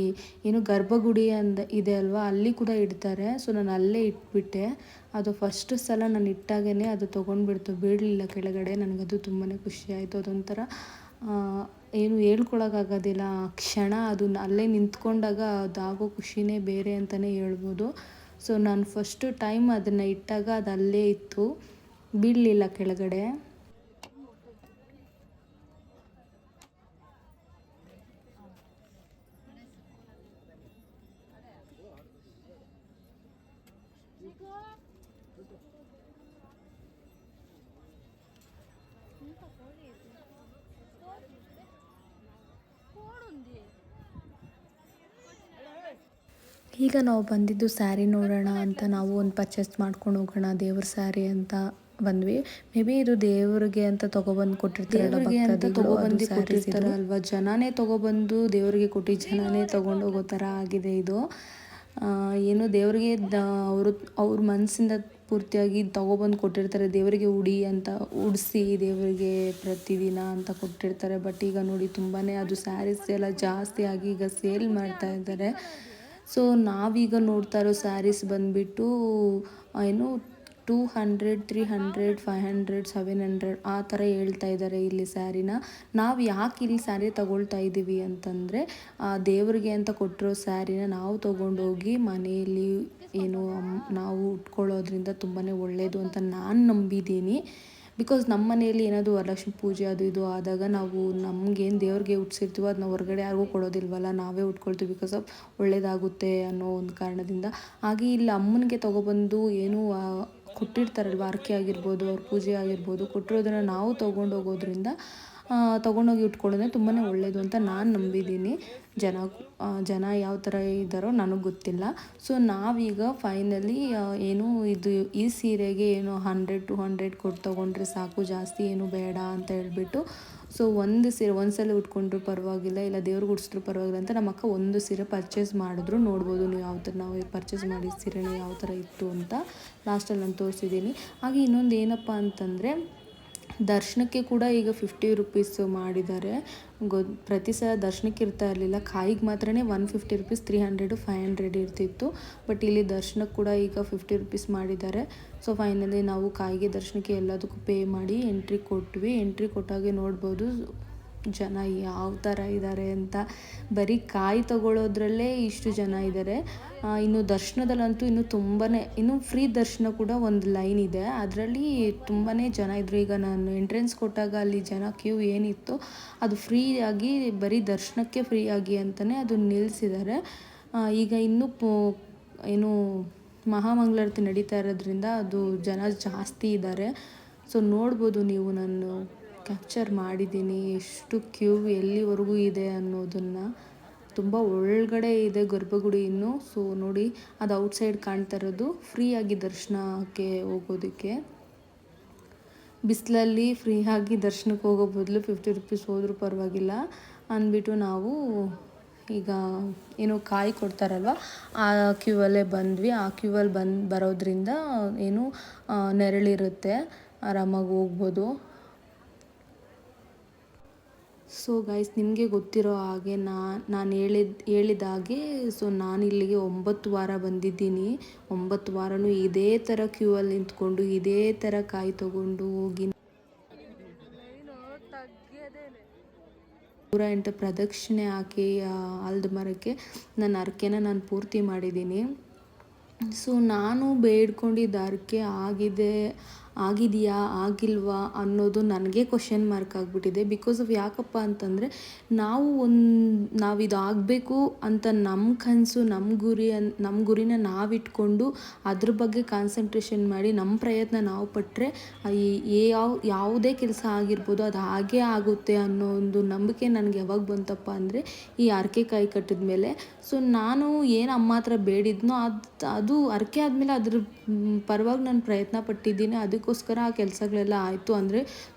ಏನು ಗರ್ಭಗುಡಿ ಇದೆ ಅಲ್ವಾ, ಅಲ್ಲಿ ಕೂಡ ಇಡ್ತಾರೆ. ಸೊ ನಾನು ಅಲ್ಲೇ ಇಟ್ಬಿಟ್ಟೆ. ಅದು ಫಸ್ಟ್ ಸಲ ನಾನು ಇಟ್ಟಾಗೇ ಅದು ತೊಗೊಂಡ್ಬಿಡ್ತು, ಬೀಳಲಿಲ್ಲ ಕೆಳಗಡೆ. ನನಗದು ತುಂಬಾ ಖುಷಿ ಆಯಿತು. ಅದೊಂಥರ ಏನು ಹೇಳ್ಕೊಳಕ್ಕಾಗೋದಿಲ್ಲ. ಆ ಕ್ಷಣ ಅದು ಅಲ್ಲೇ ನಿಂತ್ಕೊಂಡಾಗ ಅದಾಗೋ ಖುಷಿನೇ ಬೇರೆ ಅಂತಲೇ ಹೇಳ್ಬೋದು. ಸೊ ನಾನು ಫಸ್ಟು ಟೈಮ್ ಅದನ್ನು ಇಟ್ಟಾಗ ಅದು ಅಲ್ಲೇ ಇತ್ತು, ಬೀಳಲಿಲ್ಲ ಕೆಳಗಡೆ. ಈಗ ನಾವು ಬಂದಿದ್ದು ಸ್ಯಾರಿ ನೋಡೋಣ ಅಂತ ನಾವು ಒಂದು ಪರ್ಚೇಸ್ ಮಾಡ್ಕೊಂಡು ಹೋಗೋಣ, ದೇವ್ರ ಸ್ಯಾರಿ ಅಂತ ಬಂದ್ವಿ. ಮೇ ಬಿ ಇದು ದೇವ್ರಿಗೆ ಅಂತ ತೊಗೊಬಂದು ಕೊಟ್ಟಿರ್ತಾರೆ ಅಲ್ವಾ, ಜನನೇ ತೊಗೊಬಂದು ದೇವ್ರಿಗೆ ಕೊಟ್ಟು ಜನನೇ ತೊಗೊಂಡು ಹೋಗೋ ಥರ ಆಗಿದೆ ಇದು. ಏನು ದೇವ್ರಿಗೆ ಅವ್ರ ಮನಸ್ಸಿಂದ ಪೂರ್ತಿಯಾಗಿ ತೊಗೊಬಂದು ಕೊಟ್ಟಿರ್ತಾರೆ. ದೇವರಿಗೆ ಉಡಿಸಿ ದೇವರಿಗೆ ಪ್ರತಿದಿನ ಅಂತ ಕೊಟ್ಟಿರ್ತಾರೆ. ಬಟ್ ಈಗ ನೋಡಿ ತುಂಬಾ ಅದು ಸ್ಯಾರೀಸ್ ಎಲ್ಲ ಜಾಸ್ತಿ ಆಗಿ ಈಗ ಸೇಲ್ ಮಾಡ್ತಾ ಇದ್ದಾರೆ. ಸೊ ನಾವೀಗ ನೋಡ್ತಾ ಇರೋ ಸ್ಯಾರೀಸ್ ಬಂದುಬಿಟ್ಟು ಏನು 200, 300, 500, 700 ಆ ಥರ ಹೇಳ್ತಾ ಇದ್ದಾರೆ ಇಲ್ಲಿ ಸ್ಯಾರಿನ. ನಾವು ಯಾಕೆ ಇಲ್ಲಿ ಸ್ಯಾರಿ ತೊಗೊಳ್ತಾ ಇದ್ದೀವಿ ಅಂತಂದರೆ, ದೇವರಿಗೆ ಅಂತ ಕೊಟ್ಟಿರೋ ಸ್ಯಾರಿನ ನಾವು ತೊಗೊಂಡೋಗಿ ಮನೆಯಲ್ಲಿ ಏನು ನಾವು ಉಟ್ಕೊಳ್ಳೋದ್ರಿಂದ ತುಂಬಾ ಒಳ್ಳೆಯದು ಅಂತ ನಾನು ನಂಬಿದ್ದೀನಿ. ಬಿಕಾಸ್ ನಮ್ಮ ಮನೆಯಲ್ಲಿ ಏನಾದರೂ ವರಲಕ್ಷ್ಮಿ ಪೂಜೆ ಅದು ಇದು ಆದಾಗ ನಾವು ನಮಗೇನು ದೇವ್ರಿಗೆ ಉಟ್ಸಿರ್ತೀವೋ ಅದನ್ನ ಹೊರಗಡೆ ಯಾರಿಗೂ ಕೊಡೋದಿಲ್ವಲ್ಲ, ನಾವೇ ಉಟ್ಕೊಳ್ತೀವಿ. ಬಿಕಾಸ್ ಆಫ್ ಒಳ್ಳೇದಾಗುತ್ತೆ ಅನ್ನೋ ಒಂದು ಕಾರಣದಿಂದ. ಹಾಗೆ ಇಲ್ಲಿ ಅಮ್ಮನಿಗೆ ತೊಗೊಬಂದು ಏನು ಕೊಟ್ಟಿರ್ತಾರಲ್ವ, ಹರಕೆ ಆಗಿರ್ಬೋದು, ಅವ್ರ ಪೂಜೆ ಆಗಿರ್ಬೋದು, ಕೊಟ್ಟಿರೋದನ್ನು ನಾವು ತೊಗೊಂಡೋಗೋದ್ರಿಂದ ತೊಗೊಂಡೋಗಿ ಉಟ್ಕೊಳ್ಳೋದ್ರೆ ತುಂಬಾ ಒಳ್ಳೆಯದು ಅಂತ ನಾನು ನಂಬಿದ್ದೀನಿ. ಜನ ಯಾವ ಥರ ಇದ್ದಾರೋ ನನಗೆ ಗೊತ್ತಿಲ್ಲ. ಸೊ ನಾವೀಗ ಫೈನಲಿ ಏನು ಈ ಸೀರೆಗೆ ಏನು 100-200 ಕೊಟ್ಟು ತೊಗೊಂಡ್ರೆ ಸಾಕು, ಜಾಸ್ತಿ ಏನು ಬೇಡ ಅಂತ ಹೇಳ್ಬಿಟ್ಟು. ಸೊ ಒಂದು ಸಲ ಉಟ್ಕೊಂಡ್ರು ಪರವಾಗಿಲ್ಲ, ಇಲ್ಲ ದೇವ್ರಿಗೆ ಉಡ್ಸಿದ್ರು ಪರವಾಗಿಲ್ಲ ಅಂತ ನಮ್ಮ ಅಕ್ಕ ಒಂದು ಸೀರೆ ಪರ್ಚೇಸ್ ಮಾಡಿದ್ರು. ನೋಡ್ಬೋದು ನೀವು ಯಾವ ಥರ ನಾವು ಪರ್ಚೇಸ್ ಮಾಡಿದ ಸೀರೆನ ಯಾವ ಥರ ಇತ್ತು ಅಂತ ಲಾಸ್ಟಲ್ಲಿ ನಾನು ತೋರಿಸಿದ್ದೀನಿ. ಹಾಗೆ ಇನ್ನೊಂದು ಏನಪ್ಪ ಅಂತಂದರೆ, ದರ್ಶನಕ್ಕೆ ಕೂಡ ಈಗ 50 ರೂಪೀಸ್ ಮಾಡಿದ್ದಾರೆ. ಪ್ರತಿ ಸಲ ದರ್ಶನಕ್ಕೆ ಇರ್ತಾ ಇರಲಿಲ್ಲ, ಕಾಯಿಗೆ ಮಾತ್ರ 150 ರೂಪೀಸ್, 300, 500 ಇರ್ತಿತ್ತು. ಬಟ್ ಇಲ್ಲಿ ದರ್ಶನಕ್ಕೆ ಕೂಡ ಈಗ 50 ರೂಪೀಸ್ ಮಾಡಿದ್ದಾರೆ. ಸೊ ಫೈನಲಿ ನಾವು ಕಾಯಿಗೆ ದರ್ಶನಕ್ಕೆ ಎಲ್ಲದಕ್ಕೂ ಪೇ ಮಾಡಿ ಎಂಟ್ರಿ ಕೊಟ್ವಿ. ಎಂಟ್ರಿ ಕೊಟ್ಟಾಗೆ ನೋಡ್ಬೋದು ಜನ ಯಾವ ಥರ ಇದ್ದಾರೆ ಅಂತ. ಬರೀ ಕಾಯಿ ತಗೊಳ್ಳೋದ್ರಲ್ಲೇ ಇಷ್ಟು ಜನ ಇದ್ದಾರೆ. ಇನ್ನು ದರ್ಶನದಲ್ಲಂತೂ ಇನ್ನು ಫ್ರೀ ದರ್ಶನ ಕೂಡ ಒಂದು ಲೈನ್ ಇದೆ, ಅದರಲ್ಲಿ ತುಂಬಾ ಜನ ಇದ್ದರು. ಈಗ ನಾನು ಎಂಟ್ರೆನ್ಸ್ ಕೊಟ್ಟಾಗ ಅಲ್ಲಿ ಜನ ಕ್ಯೂ ಏನಿತ್ತು ಅದು ಫ್ರೀಯಾಗಿ, ಬರೀ ದರ್ಶನಕ್ಕೆ ಫ್ರೀಯಾಗಿ ಅಂತಲೇ ಅದು ನಿಲ್ಲಿಸಿದ್ದಾರೆ. ಈಗ ಇನ್ನೂ ಏನು ಮಹಾಮಂಗಳಾರತಿ ನಡೀತಾ ಇರೋದ್ರಿಂದ ಅದು ಜನ ಜಾಸ್ತಿ ಇದ್ದಾರೆ. ಸೊ ನೋಡ್ಬೋದು ನೀವು, ನಾನು ಕ್ಯಾಪ್ಚರ್ ಮಾಡಿದ್ದೀನಿ ಎಷ್ಟು ಕ್ಯೂ ಎಲ್ಲಿವರೆಗೂ ಇದೆ ಅನ್ನೋದನ್ನು. ತುಂಬ ಒಳಗಡೆ ಇದೆ ಗರ್ಭಗುಡಿ ಇನ್ನು. ಸೊ ನೋಡಿ, ಅದು ಔಟ್ಸೈಡ್ ಕಾಣ್ತಾ ಇರೋದು ಫ್ರೀಯಾಗಿ ದರ್ಶನಕ್ಕೆ ಹೋಗೋದಕ್ಕೆ. ಬಿಸಿಲಲ್ಲಿ ಫ್ರೀಯಾಗಿ ದರ್ಶನಕ್ಕೆ ಹೋಗೋ ಬದಲು 50 ರೂಪೀಸ್ ಹೋದರೂ ಪರವಾಗಿಲ್ಲ ಅಂದ್ಬಿಟ್ಟು ನಾವು ಈಗ ಏನೋ ಕಾಯಿ ಕೊಡ್ತಾರಲ್ವ ಆ ಕ್ಯೂವಲ್ಲೇ ಬಂದ್ವಿ. ಆ ಕ್ಯೂವಲ್ಲಿ ಬರೋದ್ರಿಂದ ಏನು ನೆರಳಿರುತ್ತೆ, ಆರಾಮಾಗಿ ಹೋಗ್ಬೋದು. ಸೊ ಗೈಸ್, ನಿಮಗೆ ಗೊತ್ತಿರೋ ಹಾಗೆ ನಾನು ಹೇಳಿದ ಹಾಗೆ, ಸೊ ನಾನು ಇಲ್ಲಿಗೆ 9 ವಾರ ಬಂದಿದ್ದೀನಿ. 9 ವಾರನೂ ಇದೇ ಥರ ಕ್ಯೂವಲ್ಲಿ ನಿಂತ್ಕೊಂಡು ಇದೇ ಥರ ಕಾಯಿ ತೊಗೊಂಡು ಹೋಗಿ 108 ಪ್ರದಕ್ಷಿಣೆ ಹಾಕಿ ಆಲದ ಮರಕ್ಕೆ ನನ್ನ ಹರಕೆನ ನಾನು ಪೂರ್ತಿ ಮಾಡಿದ್ದೀನಿ. ಸೊ ನಾನು ಬೇಡ್ಕೊಂಡಿದ್ದ ಹರಕೆ ಆಗಿದೆ ಆಗಿದೆಯಾ ಆಗಿಲ್ವಾ ಅನ್ನೋದು ನನಗೆ ಕ್ವಶನ್ ಮಾರ್ಕ್ ಆಗಿಬಿಟ್ಟಿದೆ. ಬಿಕಾಸ್ ಆಫ್ ಯಾಕಪ್ಪ ಅಂತಂದರೆ ನಾವಿದು ಆಗಬೇಕು ಅಂತ ನಮ್ಮ ಕನಸು ನಮ್ಮ ಗುರಿನ ನಾವಿಟ್ಕೊಂಡು ಅದ್ರ ಬಗ್ಗೆ ಕಾನ್ಸಂಟ್ರೇಷನ್ ಮಾಡಿ ನಮ್ಮ ಪ್ರಯತ್ನ ನಾವು ಪಟ್ಟರೆ ಯಾವುದೇ ಕೆಲಸ ಆಗಿರ್ಬೋದು ಅದು ಹಾಗೇ ಆಗುತ್ತೆ ಅನ್ನೋ ಒಂದು ನಂಬಿಕೆ ನನಗೆ ಯಾವಾಗ ಬಂತಪ್ಪ ಅಂದರೆ ಈ ಹರಕೆ ಕಾಯಿ ಕಟ್ಟಿದ ಮೇಲೆ. ಸೊ ನಾನು ಏನು ಅಮ್ಮ ಹತ್ರ ಬೇಡಿದ್ನೋ ಅದು ಹರಕೆ ಆದಮೇಲೆ ಅದ್ರ ಪರವಾಗಿ ನಾನು ಪ್ರಯತ್ನ ಪಟ್ಟಿದ್ದೀನಿ. ಅದಕ್ಕೋಸ್ಕರ ಆ ಕೆಲಸಗಳೆಲ್ಲ ಆಯಿತು. ಅಂದರೆ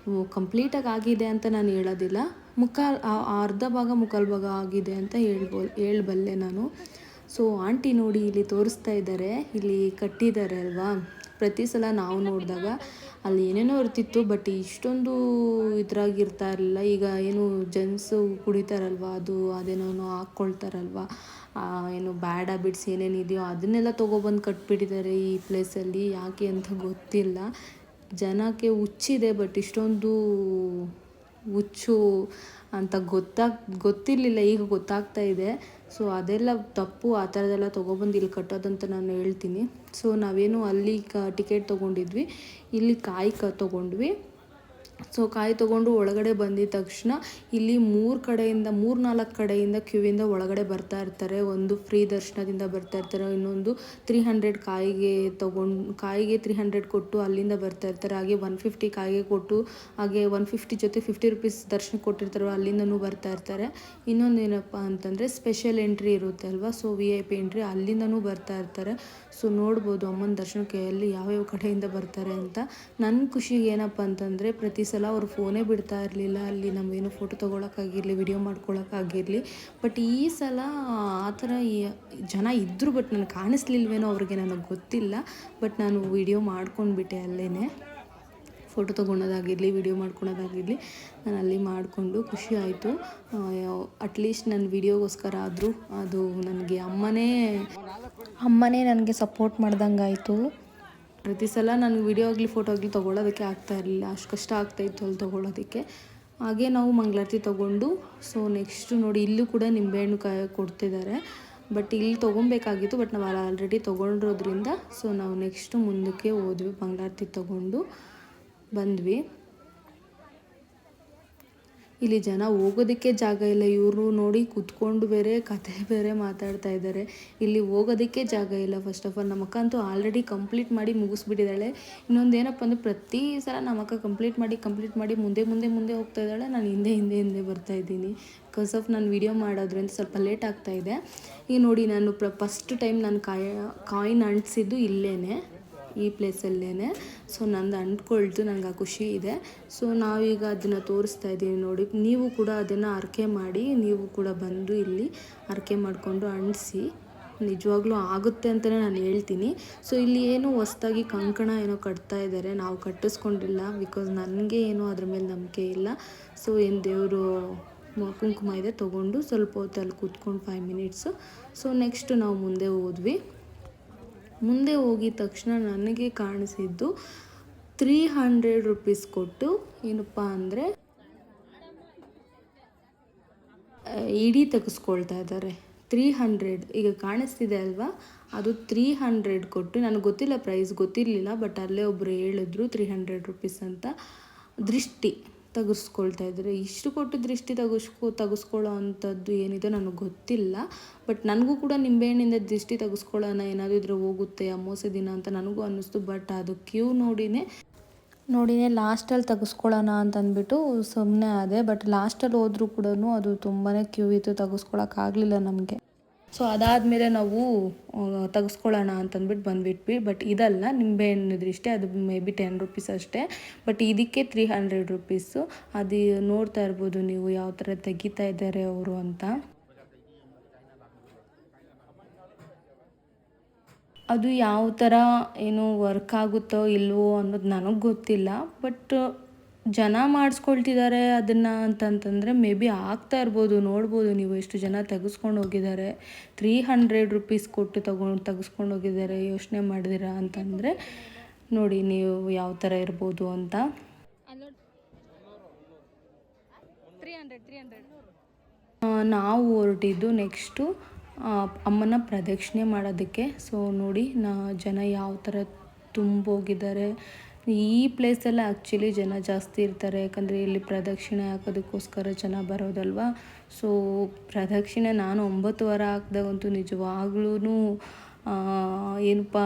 ಕಂಪ್ಲೀಟಾಗಿ ಆಗಿದೆ ಅಂತ ನಾನು ಹೇಳೋದಿಲ್ಲ, ಅರ್ಧ ಭಾಗ ಮುಕ್ಕಾಲು ಭಾಗ ಆಗಿದೆ ಅಂತ ಹೇಳಬಲ್ಲೆ ನಾನು. ಸೊ ಆಂಟಿ ನೋಡಿ ಇಲ್ಲಿ ತೋರಿಸ್ತಾ ಇದ್ದಾರೆ, ಇಲ್ಲಿ ಕಟ್ಟಿದ್ದಾರೆ ಅಲ್ವಾ. ಪ್ರತಿ ಸಲ ನಾವು ನೋಡಿದಾಗ ಅಲ್ಲಿ ಏನೇನೋ ಇರ್ತಿತ್ತು, ಬಟ್ ಇಷ್ಟೊಂದು ಇದ್ರಾಗಿರ್ತಾ ಇರಲಿಲ್ಲ. ಈಗ ಏನು ಜೆಂಟ್ಸು ಕುಡಿತಾರಲ್ವ, ಅದೇನೋ ಹಾಕ್ಕೊಳ್ತಾರಲ್ವ, ಏನು ಬ್ಯಾಡ್ ಹ್ಯಾಬಿಟ್ಸ್ ಏನೇನಿದೆಯೋ ಅದನ್ನೆಲ್ಲ ತೊಗೊಬಂದು ಕಟ್ಬಿಟ್ಟಿದ್ದಾರೆ ಈ ಪ್ಲೇಸಲ್ಲಿ. ಯಾಕೆ ಅಂತ ಗೊತ್ತಿಲ್ಲ. ಜನಕ್ಕೆ ಹುಚ್ಚಿದೆ, ಬಟ್ ಇಷ್ಟೊಂದು ಹುಚ್ಚು ಅಂತ ಗೊತ್ತಿರಲಿಲ್ಲ, ಈಗ ಗೊತ್ತಾಗ್ತಾ ಇದೆ. ಸೊ ಅದೆಲ್ಲ ತಪ್ಪು, ಆ ಥರದ್ದೆಲ್ಲ ತೊಗೊಬಂದು ಇಲ್ಲಿ ಕಟ್ಟೋದಂತ ನಾನು ಹೇಳ್ತೀನಿ. ಸೊ ನಾವೇನು ಅಲ್ಲಿ ಟಿಕೆಟ್ ತೊಗೊಂಡಿದ್ವಿ, ಇಲ್ಲಿ ಕಾಯಿ ತೊಗೊಂಡ್ವಿ. ಸೊ ಕಾಯಿ ತೊಗೊಂಡು ಒಳಗಡೆ ಬಂದಿದ ತಕ್ಷಣ ಇಲ್ಲಿ 3-4 ಕಡೆಯಿಂದ ಕ್ಯೂವಿಂದ ಒಳಗಡೆ ಬರ್ತಾ ಇರ್ತಾರೆ. ಒಂದು ಫ್ರೀ ದರ್ಶನದಿಂದ ಬರ್ತಾ ಇರ್ತಾರೆ, ಇನ್ನೊಂದು 300 ಕಾಯಿಗೆ 300 ಕೊಟ್ಟು ಅಲ್ಲಿಂದ ಬರ್ತಾ ಇರ್ತಾರೆ. ಹಾಗೆ 150 ಕಾಯಿಗೆ ಕೊಟ್ಟು, ಹಾಗೆ 150 ಜೊತೆ 50 ರೂಪೀಸ್ ದರ್ಶನ ಕೊಟ್ಟಿರ್ತಾರೋ ಅಲ್ಲಿಂದನೂ ಬರ್ತಾ ಇರ್ತಾರೆ. ಇನ್ನೊಂದು ಏನಪ್ಪ ಅಂತಂದರೆ ಸ್ಪೆಷಲ್ ಎಂಟ್ರಿ ಇರುತ್ತೆ ಅಲ್ವಾ, ಸೊ VIP ಎಂಟ್ರಿ, ಅಲ್ಲಿಂದನೂ ಬರ್ತಾ ಇರ್ತಾರೆ. ಸೊ ನೋಡ್ಬೋದು ಅಮ್ಮನ ದರ್ಶನಕ್ಕೆ ಎಲ್ಲಿ ಯಾವ್ಯಾವ ಕಡೆಯಿಂದ ಬರ್ತಾರೆ ಅಂತ. ನನ್ನ ಖುಷಿಗೆ ಏನಪ್ಪ ಅಂತಂದರೆ ಪ್ರತಿ ಸಲ ಅವ್ರು ಫೋನೇ ಬಿಡ್ತಾ ಇರಲಿಲ್ಲ ಅಲ್ಲಿ ನಾವೇನು ಫೋಟೋ ತೊಗೊಳಕ್ಕಾಗಿರಲಿ, ವಿಡಿಯೋ ಮಾಡ್ಕೊಳಕ್ಕಾಗಿರಲಿ. ಬಟ್ ಈ ಸಲ ಆ ಥರ ಜನ ಇದ್ದರು, ಬಟ್ ನನಗೆ ಕಾಣಿಸ್ಲಿಲ್ವೇನೋ ಅವ್ರಿಗೆ, ನನಗೆ ಗೊತ್ತಿಲ್ಲ. ಬಟ್ ನಾನು ವಿಡಿಯೋ ಮಾಡ್ಕೊಂಡ್ಬಿಟ್ಟೆ ಅಲ್ಲೇ. ಫೋಟೋ ತೊಗೊಳೋದಾಗಿರಲಿ, ವಿಡಿಯೋ ಮಾಡ್ಕೊಳೋದಾಗಿರಲಿ, ನಾನು ಅಲ್ಲಿ ಮಾಡಿಕೊಂಡು ಖುಷಿ ಆಯಿತು. ಅಟ್ಲೀಸ್ಟ್ ನನ್ನ ವಿಡಿಯೋಗೋಸ್ಕರ ಆದರೂ ಅದು ನನಗೆ ಅಮ್ಮನೇ ನನಗೆ ಸಪೋರ್ಟ್ ಮಾಡ್ದಂಗೆ ಆಯಿತು. ಪ್ರತಿ ಸಲ ನನಗೆ ವಿಡಿಯೋ ಆಗಲಿ ಫೋಟೋ ಆಗಲಿ ತೊಗೊಳೋದಕ್ಕೆ ಆಗ್ತಾ ಇರಲಿಲ್ಲ, ಅಷ್ಟು ಕಷ್ಟ ಆಗ್ತಾಯಿತ್ತು ಅಲ್ಲಿ ತೊಗೊಳೋದಕ್ಕೆ. ಹಾಗೆ ನಾವು ಮಂಗಳಾರತಿ ತೊಗೊಂಡು, ಸೊ ನೆಕ್ಸ್ಟು ನೋಡಿ ಇಲ್ಲೂ ಕೂಡ ನಿಂಬೆಹಣ್ಣು ಕೊಡ್ತಿದ್ದಾರೆ. ಬಟ್ ಇಲ್ಲಿ ತೊಗೊಬೇಕಾಗಿತ್ತು, ಬಟ್ ನಾವು ಆಲ್ರೆಡಿ ತೊಗೊಂಡಿರೋದ್ರಿಂದ ಸೊ ನಾವು ನೆಕ್ಸ್ಟು ಮುಂದಕ್ಕೆ ಹೋದ್ವಿ, ಮಂಗಳಾರತಿ ತೊಗೊಂಡು ಬಂದ್ವಿ. ಇಲ್ಲಿ ಜನ ಹೋಗೋದಕ್ಕೆ ಜಾಗ ಇಲ್ಲ. ಇವರು ನೋಡಿ ಕೂತ್ಕೊಂಡು ಬೇರೆ ಕತೆ ಬೇರೆ ಮಾತಾಡ್ತಾ ಇದ್ದಾರೆ. ಇಲ್ಲಿ ಹೋಗೋದಕ್ಕೆ ಜಾಗ ಇಲ್ಲ. ಫಸ್ಟ್ ಆಫ್ ಆಲ್ ನಮ್ಮ ಅಕ್ಕ ಅಂತೂ ಆಲ್ರೆಡಿ ಕಂಪ್ಲೀಟ್ ಮಾಡಿ ಮುಗಿಸ್ಬಿಟ್ಟಿದ್ದಾಳೆ. ಇನ್ನೊಂದು ಏನಪ್ಪ ಅಂದರೆ ಪ್ರತಿ ಸಲ ನಮ್ಮ ಅಕ್ಕ ಕಂಪ್ಲೀಟ್ ಮಾಡಿ ಮುಂದೆ ಹೋಗ್ತಾ ಇದ್ದಾಳೆ. ನಾನು ಹಿಂದೆ ಬರ್ತಾ ಇದ್ದೀನಿ. ಬಿಕಾಸ್ ಆಫ್ ನಾನು ವೀಡಿಯೋ ಮಾಡೋದ್ರಿಂದ ಸ್ವಲ್ಪ ಲೇಟ್ ಆಗ್ತಾ ಇದೆ. ಈಗ ನೋಡಿ ನಾನು ಫಸ್ಟ್ ಟೈಮ್ ನಾನು ಕಾಯಿನ್ ಅಂಟಿಸಿದ್ದು ಇಲ್ಲೇ, ಈ ಪ್ಲೇಸಲ್ಲೇ. ಸೊ ನಂದು ಅಂಟ್ಕೊಳ್ತು, ನನಗೆ ಆ ಖುಷಿ ಇದೆ. ಸೊ ನಾವೀಗ ಅದನ್ನು ತೋರಿಸ್ತಾ ಇದ್ದೀವಿ ನೋಡಿ. ನೀವು ಕೂಡ ಅದನ್ನು ಹರಕೆ ಮಾಡಿ, ನೀವು ಕೂಡ ಬಂದು ಇಲ್ಲಿ ಹರಕೆ ಮಾಡಿಕೊಂಡು ಅಂಟಿಸಿ, ನಿಜವಾಗ್ಲೂ ಆಗುತ್ತೆ ಅಂತಲೇ ನಾನು ಹೇಳ್ತೀನಿ. ಸೊ ಇಲ್ಲಿ ಏನು ಹೊಸ್ದಾಗಿ ಕಂಕಣ ಏನೋ ಕಟ್ತಾ ಇದ್ದಾರೆ, ನಾವು ಕಟ್ಟಿಸ್ಕೊಂಡಿಲ್ಲ. ಬಿಕಾಸ್ ನನಗೆ ಏನೋ ಅದ್ರ ಮೇಲೆ ನಂಬಿಕೆ ಇಲ್ಲ. ಸೊ ಏನು ದೇವರು ಕುಂಕುಮ ಇದೆ ತೊಗೊಂಡು ಸ್ವಲ್ಪ ಹೊತ್ತು ಅಲ್ಲಿ ಕೂತ್ಕೊಂಡು 5 ಮಿನಿಟ್ಸು. ಸೊ ನೆಕ್ಸ್ಟ್ ನಾವು ಮುಂದೆ ಹೋಗಿದ ತಕ್ಷಣ ನನಗೆ ಕಾಣಿಸಿದ್ದು 300 ರೂಪೀಸ್ ಕೊಟ್ಟು ಏನಪ್ಪ ಅಂದರೆ ಇಡೀ ತೆಗೆಸ್ಕೊಳ್ತಾ ಇದ್ದಾರೆ. 300 ಈಗ ಕಾಣಿಸ್ತಿದೆ ಅಲ್ವಾ, ಅದು 300 ಕೊಟ್ಟು, ನನಗೆ ಗೊತ್ತಿಲ್ಲ, ಪ್ರೈಸ್ ಗೊತ್ತಿರಲಿಲ್ಲ. ಬಟ್ ಅಲ್ಲೇ ಒಬ್ಬರು ಹೇಳಿದ್ರು 300 ರೂಪೀಸ್ ಅಂತ. ದೃಷ್ಟಿ ತೆಗೆಸ್ಕೊಳ್ತಾ ಇದ್ದಾರೆ. ಇಷ್ಟು ಕೊಟ್ಟು ದೃಷ್ಟಿ ತೆಗೆಸ್ಕೊಳ್ಳೋ ಅಂಥದ್ದು ಏನಿದೆ ನನಗೆ ಗೊತ್ತಿಲ್ಲ. ಬಟ್ ನನಗೂ ಕೂಡ ನಿಂಬೆಹಣ್ಣಿಂದ ದೃಷ್ಟಿ ತೆಗೆಸ್ಕೊಳ್ಳೋಣ, ಏನಾದರೂ ಇದ್ರೆ ಹೋಗುತ್ತೆ ಅಮಾವಾಸ್ಯೆ ದಿನ ಅಂತ ನನಗೂ ಅನ್ನಿಸ್ತು. ಬಟ್ ಅದು ಕ್ಯೂ ನೋಡಿನೇ ಲಾಸ್ಟಲ್ಲಿ ತೆಗೆಸ್ಕೊಳ್ಳೋಣ ಅಂತಂದ್ಬಿಟ್ಟು ಸುಮ್ಮನೆ ಆದೆ. ಬಟ್ ಲಾಸ್ಟಲ್ಲಿ ಹೋದ್ರೂ ಕೂಡ ಅದು ತುಂಬಾ ಕ್ಯೂ ಇತ್ತು, ತೆಗೆಸ್ಕೊಳ್ಳೋಕ್ಕಾಗಲಿಲ್ಲ ನಮಗೆ. ಸೊ ಅದಾದಮೇಲೆ ನಾವು ತೆಗೆಸ್ಕೊಳ್ಳೋಣ ಅಂತಂದ್ಬಿಟ್ಟು ಬಂದುಬಿಟ್ವಿ. ಬಟ್ ಇದಲ್ಲ, ನಿಂಬೆಹಣ್ಣು ದೃಷ್ಟಿ, ಅದು ಮೇ ಬಿ 10 ರೂಪೀಸ್ ಅಷ್ಟೇ. ಬಟ್ ಇದಕ್ಕೆ 300 ರೂಪೀಸು. ಅದು ನೋಡ್ತಾ ಇರ್ಬೋದು ನೀವು ಯಾವ ಥರ ತೆಗಿತಾ ಇದ್ದಾರೆ ಅವರು ಅಂತ. ಅದು ಯಾವ ಥರ ಏನು ವರ್ಕ್ ಆಗುತ್ತೋ ಇಲ್ವೋ ಅನ್ನೋದು ನನಗೆ ಗೊತ್ತಿಲ್ಲ. ಬಟ್ ಜನ ಮಾಡಿಸ್ಕೊಳ್ತಿದ್ದಾರೆ ಅದನ್ನು ಅಂತಂತಂದರೆ ಮೇ ಬಿ ಆಗ್ತಾ ಇರ್ಬೋದು. ನೋಡ್ಬೋದು ನೀವು ಎಷ್ಟು ಜನ ತೆಗೆಸ್ಕೊಂಡು ಹೋಗಿದ್ದಾರೆ. 300 ರೂಪೀಸ್ ಕೊಟ್ಟು ತೆಗೆಸ್ಕೊಂಡು ಹೋಗಿದ್ದಾರೆ. ಯೋಚನೆ ಮಾಡಿದಿರಾ ಅಂತಂದರೆ ನೋಡಿ ನೀವು ಯಾವ ಥರ ಇರ್ಬೋದು ಅಂತ. ನಾವು ಹೊರಟಿದ್ದು ನೆಕ್ಸ್ಟು ಅಮ್ಮನ ಪ್ರದಕ್ಷಿಣೆ ಮಾಡೋದಕ್ಕೆ. ಸೊ ನೋಡಿ ಜನ ಯಾವ ಥರ ತುಂಬೋಗಿದ್ದಾರೆ, ಈ ಪ್ಲೇಸೆಲ್ಲ ಆ್ಯಕ್ಚುಲಿ ಜನ ಜಾಸ್ತಿ ಇರ್ತಾರೆ, ಯಾಕಂದರೆ ಇಲ್ಲಿ ಪ್ರದಕ್ಷಿಣೆ ಹಾಕೋದಕ್ಕೋಸ್ಕರ ಜನ ಬರೋದಲ್ವ. ಸೊ ಪ್ರದಕ್ಷಿಣೆ ನಾನು 9 ವಾರ ಹಾಕ್ದಾಗಂತೂ ನಿಜವಾಗ್ಲೂ ಏನಪ್ಪ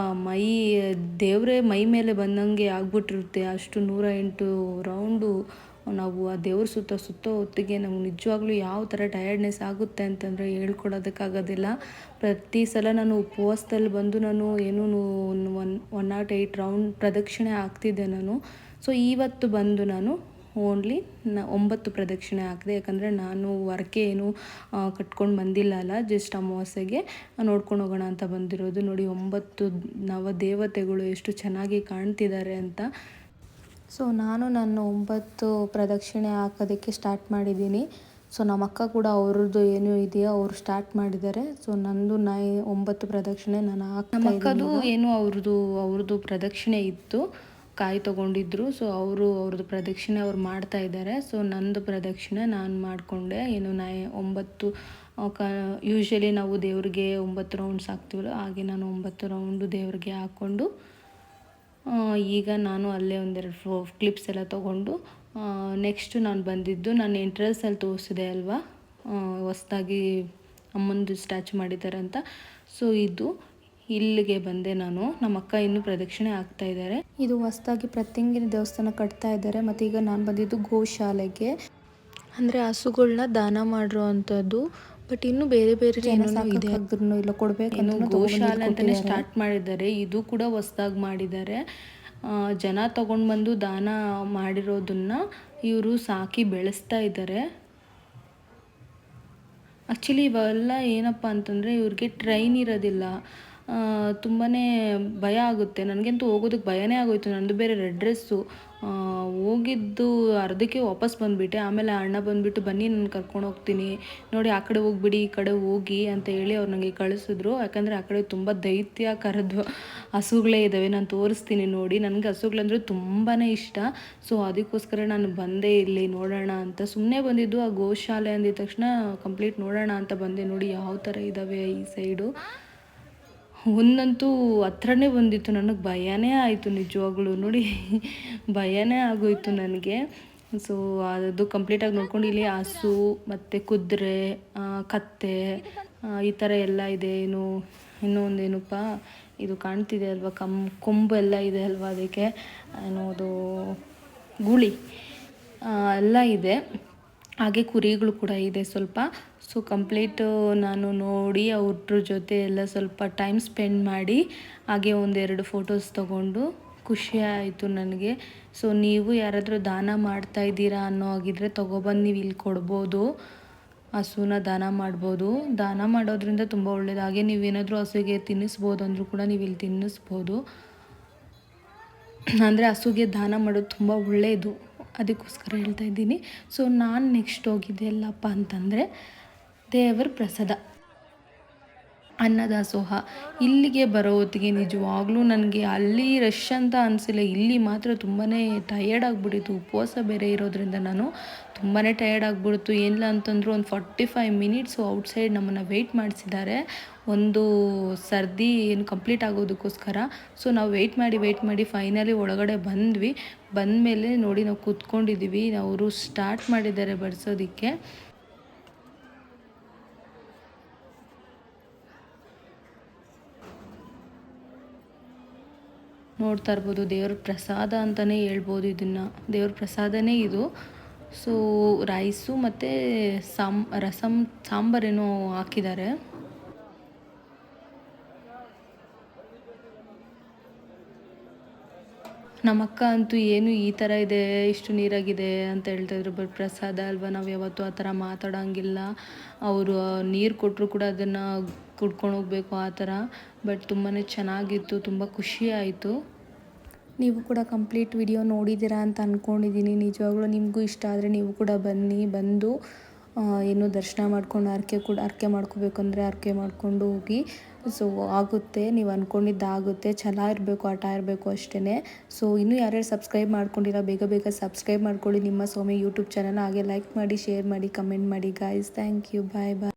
ದೇವರೇ ಮೈ ಮೇಲೆ ಬಂದಂಗೆ ಆಗ್ಬಿಟ್ಟಿರುತ್ತೆ. ಅಷ್ಟು 108 ರೌಂಡು ನಾವು ಆ ದೇವ್ರ ಸುತ್ತ ಹೊತ್ತಿಗೆ ನಮ್ಗೆ ನಿಜವಾಗ್ಲೂ ಯಾವ ಥರ ಟಯರ್ಡ್ನೆಸ್ ಆಗುತ್ತೆ ಅಂತಂದರೆ ಹೇಳ್ಕೊಡೋದಕ್ಕಾಗೋದಿಲ್ಲ. ಪ್ರತಿ ಸಲ ನಾನು ಉಪವಾಸದಲ್ಲಿ ಬಂದು ನಾನು 108 ರೌಂಡ್ ಪ್ರದಕ್ಷಿಣೆ ಆಗ್ತಿದ್ದೆ ನಾನು. ಸೊ ಇವತ್ತು ಬಂದು ನಾನು ಓನ್ಲಿ 9 ಪ್ರದಕ್ಷಿಣೆ ಹಾಕಿದೆ, ಯಾಕಂದರೆ ನಾನು ಹೊರಕೆ ಏನು ಕಟ್ಕೊಂಡು ಬಂದಿಲ್ಲ ಅಲ್ಲ, ಜಸ್ಟ್ ಅಮಾವಾಸ್ಯೆಗೆ ನೋಡ್ಕೊಂಡು ಹೋಗೋಣ ಅಂತ ಬಂದಿರೋದು. ನೋಡಿ 9 ನವದೇವತೆಗಳು ಎಷ್ಟು ಚೆನ್ನಾಗಿ ಕಾಣ್ತಿದ್ದಾರೆ ಅಂತ. ಸೊ ನಾನು ನನ್ನ 9 ಪ್ರದಕ್ಷಿಣೆ ಹಾಕೋದಕ್ಕೆ ಸ್ಟಾರ್ಟ್ ಮಾಡಿದ್ದೀನಿ. ಸೊ ನಮ್ಮ ಅಕ್ಕ ಕೂಡ ಅವ್ರದ್ದು ಏನು ಇದೆಯೋ ಅವ್ರು ಸ್ಟಾರ್ಟ್ ಮಾಡಿದ್ದಾರೆ. ಸೊ ನಂದು 9 ಪ್ರದಕ್ಷಿಣೆ ನಾನು ನಮ್ಮ ಅಕ್ಕದು ಏನು ಅವ್ರದ್ದು ಪ್ರದಕ್ಷಿಣೆ ಇತ್ತು, ಕಾಯಿ ತೊಗೊಂಡಿದ್ರು. ಸೊ ಅವ್ರದ್ದು ಪ್ರದಕ್ಷಿಣೆ ಅವ್ರು ಮಾಡ್ತಾ ಇದ್ದಾರೆ. ಸೊ ನಂದು ಪ್ರದಕ್ಷಿಣೆ ನಾನು ಮಾಡಿಕೊಂಡೆ. 9 ಯೂಶ್ವಲಿ ನಾವು ದೇವ್ರಿಗೆ 9 ರೌಂಡ್ಸ್ ಹಾಕ್ತೀವಲ್ಲ, ಹಾಗೆ ನಾನು 9 ರೌಂಡು ದೇವ್ರಿಗೆ ಹಾಕ್ಕೊಂಡು ಈಗ ನಾನು ಅಲ್ಲೇ ಒಂದೆರಡು ಕ್ಲಿಪ್ಸ್ ಎಲ್ಲ ತೊಗೊಂಡು ನೆಕ್ಸ್ಟು ನಾನು ಬಂದಿದ್ದು ನಾನು ಎಂಟ್ರೆನ್ಸಲ್ಲಿ ತೋರಿಸಿದೆ ಅಲ್ವಾ ಹೊಸ್ದಾಗಿ ಅಮ್ಮಂದು ಸ್ಟ್ಯಾಚು ಮಾಡಿದ್ದಾರೆ ಅಂತ. ಸೊ ಇಲ್ಲಿಗೆ ಬಂದೆ ನಾನು. ನಮ್ಮ ಅಕ್ಕ ಇನ್ನೂ ಪ್ರದಕ್ಷಿಣೆ ಆಗ್ತಾ ಇದ್ದಾರೆ. ಇದು ಹೊಸ್ದಾಗಿ ಪ್ರತ್ಯಂಗಿನಿ ದೇವಸ್ಥಾನ ಕಟ್ತಾ ಇದ್ದಾರೆ. ಮತ್ತು ಈಗ ನಾನು ಬಂದಿದ್ದು ಗೋಶಾಲೆಗೆ, ಅಂದರೆ ಹಸುಗಳನ್ನ ದಾನ ಮಾಡಿರೋ ಅಂಥದ್ದು. ಬಟ್ ಇನ್ನು ಬೇರೆ ಇಲ್ಲ ಕೊಡಬೇಕು. ಗೋಶಾಲೆ ಅಂತಲೇ ಸ್ಟಾರ್ಟ್ ಮಾಡಿದ್ದಾರೆ. ಇದು ಕೂಡ ಹೊಸ್ದಾಗಿ ಮಾಡಿದ್ದಾರೆ. ಜನ ತೊಗೊಂಡು ಬಂದು ದಾನ ಮಾಡಿರೋದನ್ನು ಇವರು ಸಾಕಿ ಬೆಳೆಸ್ತಾ ಇದ್ದಾರೆ. ಆ್ಯಕ್ಚುಲಿ ಇವೆಲ್ಲ ಏನಪ್ಪ ಅಂತಂದರೆ ಇವ್ರಿಗೆ ಟ್ರೈನ್ ಇರೋದಿಲ್ಲ. ತುಂಬಾ ಭಯ ಆಗುತ್ತೆ. ನನಗಂತೂ ಹೋಗೋದಕ್ಕೆ ಭಯನೇ ಆಗೋಯ್ತು. ನಂದು ಬೇರೆ ರೆಡ್ ಡ್ರೆಸ್ಸು. ಹೋಗಿದ್ದು ಅರ್ಧಕ್ಕೆ ವಾಪಸ್ ಬಂದುಬಿಟ್ಟೆ. ಆಮೇಲೆ ಅಣ್ಣ ಬಂದುಬಿಟ್ಟು ಬನ್ನಿ ನಾನು ಕರ್ಕೊಂಡು ಹೋಗ್ತೀನಿ, ನೋಡಿ ಆ ಕಡೆ ಹೋಗ್ಬಿಡಿ ಈ ಕಡೆ ಹೋಗಿ ಅಂತ ಹೇಳಿ ಅವ್ರು ನನಗೆ ಕಳಿಸಿದ್ರು. ಯಾಕಂದರೆ ಆ ಕಡೆ ತುಂಬ ದೈತ್ಯಾಕಾರದ ಹಸುಗಳೇ ಇದ್ದಾವೆ, ನಾನು ತೋರಿಸ್ತೀನಿ ನೋಡಿ. ನನಗೆ ಹಸುಗಳಂದ್ರೆ ತುಂಬಾ ಇಷ್ಟ. ಸೊ ಅದಕ್ಕೋಸ್ಕರ ನಾನು ಬಂದೆ ಇಲ್ಲಿ ನೋಡೋಣ ಅಂತ. ಸುಮ್ಮನೆ ಬಂದಿದ್ದು. ಆ ಗೋಶಾಲೆ ಅಂದಿದ ತಕ್ಷಣ ಕಂಪ್ಲೀಟ್ ನೋಡೋಣ ಅಂತ ಬಂದೆ. ನೋಡಿ ಯಾವ ಥರ ಇದ್ದಾವೆ ಈ ಸೈಡು. ಒಂದಂತೂ ಹತ್ರನೇ ಬಂದಿತ್ತು, ನನಗೆ ಭಯನೇ ಆಯಿತು ನಿಜವಾಗ್ಲೂ. ನೋಡಿ ಭಯನೇ ಆಗೋಯ್ತು ನನಗೆ. ಸೊ ಅದು ಕಂಪ್ಲೀಟಾಗಿ ನೋಡ್ಕೊಂಡು ಇಲ್ಲಿ ಹಸು ಮತ್ತು ಕುದುರೆ, ಕತ್ತೆ, ಈ ಥರ ಎಲ್ಲ ಇದೆ. ಇನ್ನೊಂದೇನಪ್ಪ ಇದು ಕಾಣ್ತಿದೆ ಅಲ್ವಾ, ಕೊಂಬು ಎಲ್ಲ ಇದೆ ಅಲ್ವಾ, ಅದಕ್ಕೆ ಅದು ಗೂಳಿ ಎಲ್ಲ ಇದೆ. ಹಾಗೆ ಕುರಿಗಳು ಕೂಡ ಇದೆ ಸ್ವಲ್ಪ. ಸೊ ಕಂಪ್ಲೀಟು ನಾನು ನೋಡಿ ಅವ್ರ ಜೊತೆ ಎಲ್ಲ ಸ್ವಲ್ಪ ಟೈಮ್ ಸ್ಪೆಂಡ್ ಮಾಡಿ ಹಾಗೆ ಒಂದೆರಡು ಫೋಟೋಸ್ ತೊಗೊಂಡು ಖುಷಿ ಆಯಿತು ನನಗೆ. ಸೊ ನೀವು ಯಾರಾದರೂ ದಾನ ಮಾಡ್ತಾಯಿದ್ದೀರಾ ಅನ್ನೋ ಹಾಗಿದ್ರೆ ತೊಗೊಬಂದು ನೀವು ಇಲ್ಲಿ ಕೊಡ್ಬೋದು. ಹಸುನ ದಾನ ಮಾಡ್ಬೋದು. ದಾನ ಮಾಡೋದ್ರಿಂದ ತುಂಬ ಒಳ್ಳೆಯದು. ಹಾಗೆ ನೀವೇನಾದರೂ ಹಸುಗೆ ತಿನ್ನಿಸ್ಬೋದು ಅಂದರೂ ಕೂಡ ನೀವು ಇಲ್ಲಿ ತಿನ್ನಿಸ್ಬೋದು. ಅಂದರೆ ಹಸುಗೆ ದಾನ ಮಾಡೋದು ತುಂಬ ಒಳ್ಳೆಯದು, ಅದಕ್ಕೋಸ್ಕರ ಹೇಳ್ತಾ ಇದ್ದೀನಿ. ಸೊ ನಾನು ನೆಕ್ಸ್ಟ್ ಹೋಗಿದ್ದೆ ಎಲ್ಲಪ್ಪ ಅಂತಂದರೆ ದೇವರ ಪ್ರಸಾದ ಅನ್ನದಾಸೋಹ. ಇಲ್ಲಿಗೆ ಬರೋ ಹೊತ್ತಿಗೆ ನಿಜವಾಗ್ಲೂ ನನಗೆ ಅಲ್ಲಿ ರಶ್ ಅಂತ ಅನಿಸಿಲ್ಲ. ಇಲ್ಲಿ ಮಾತ್ರ ತುಂಬಾ ಟಯರ್ಡ್ ಆಗಿಬಿಟ್ಟಿತ್ತು. ಉಪವಾಸ ಬೇರೆ ಇರೋದ್ರಿಂದ ನಾನು ತುಂಬಾ ಟಯರ್ಡ್ ಆಗಿಬಿಡ್ತು. ಏನಿಲ್ಲ ಅಂತಂದರೂ ಒಂದು 45 ಮಿನಿಟ್ಸು ಔಟ್ಸೈಡ್ ನಮ್ಮನ್ನು ವೆಯ್ಟ್ ಮಾಡಿಸಿದ್ದಾರೆ, ಒಂದು ಸರ್ದಿ ಏನು ಕಂಪ್ಲೀಟ್ ಆಗೋದಕ್ಕೋಸ್ಕರ. ಸೊ ನಾವು ವೆಯ್ಟ್ ಮಾಡಿ ಫೈನಲಿ ಒಳಗಡೆ ಬಂದಮೇಲೆ ನೋಡಿ ನಾವು ಕೂತ್ಕೊಂಡಿದ್ದೀವಿ. ಅವರು ಸ್ಟಾರ್ಟ್ ಮಾಡಿದ್ದಾರೆ ಬಡಿಸೋದಕ್ಕೆ. ನೋಡ್ತಾ ಇರ್ಬೋದು, ದೇವ್ರ ಪ್ರಸಾದ ಅಂತಲೇ ಹೇಳ್ಬೋದು ಇದನ್ನು. ದೇವ್ರ ಪ್ರಸಾದನೇ ಇದು. ಸೊ ರೈಸು ಮತ್ತು ಸಾಂಬಾರೇನೋ ಹಾಕಿದ್ದಾರೆ. ನಮ್ಮ ಅಕ್ಕ ಅಂತೂ ಏನು ಈ ಥರ ಇದೆ, ಇಷ್ಟು ನೀರಾಗಿದೆ ಅಂತ ಹೇಳ್ತಾಯಿದ್ರು. ಬಟ್ ಪ್ರಸಾದ ಅಲ್ವಾ, ನಾವು ಯಾವತ್ತೂ ಆ ಥರ ಮಾತಾಡೋಂಗಿಲ್ಲ. ಅವರು ನೀರು ಕೊಟ್ಟರು ಕೂಡ ಅದನ್ನು ಕುಡ್ಕೊಂಡು ಹೋಗಬೇಕು ಆ ಥರ. ಬಟ್ ತುಂಬಾ ಚೆನ್ನಾಗಿತ್ತು, ತುಂಬ ಖುಷಿ ಆಯಿತು. ನೀವು ಕೂಡ ಕಂಪ್ಲೀಟ್ ವಿಡಿಯೋ ನೋಡಿದ್ದೀರಾ ಅಂತ ಅಂದ್ಕೊಂಡಿದ್ದೀನಿ. ನಿಜವಾಗ್ಲೂ ನಿಮಗೂ ಇಷ್ಟ ಆದರೆ ನೀವು ಕೂಡ ಬಂದು ಏನು ದರ್ಶನ ಮಾಡ್ಕೊಂಡು ಹರಕೆ ಮಾಡ್ಕೋಬೇಕಂದ್ರೆ ಹರಕೆ ಮಾಡ್ಕೊಂಡು ಹೋಗಿ. ಸೊ ಆಗುತ್ತೆ, ನೀವು ಅಂದ್ಕೊಂಡಿದ್ದಾಗುತ್ತೆ. ಛಲ ಇರಬೇಕು, ಹಠ ಇರಬೇಕು ಅಷ್ಟೇ. ಸೊ ಇನ್ನೂ ಯಾರ್ಯಾರು ಸಬ್ಸ್ಕ್ರೈಬ್ ಮಾಡ್ಕೊಂಡಿಲ್ಲ ಬೇಗ ಸಬ್ಸ್ಕ್ರೈಬ್ ಮಾಡ್ಕೊಳ್ಳಿ ನಿಮ್ಮ ಸೌಮ್ಯ ಯೂಟ್ಯೂಬ್ ಚಾನಲ್. ಹಾಗೆ ಲೈಕ್ ಮಾಡಿ, ಶೇರ್ ಮಾಡಿ, ಕಮೆಂಟ್ ಮಾಡಿ ಗಾಯ್ಸ್. Thank you, bye.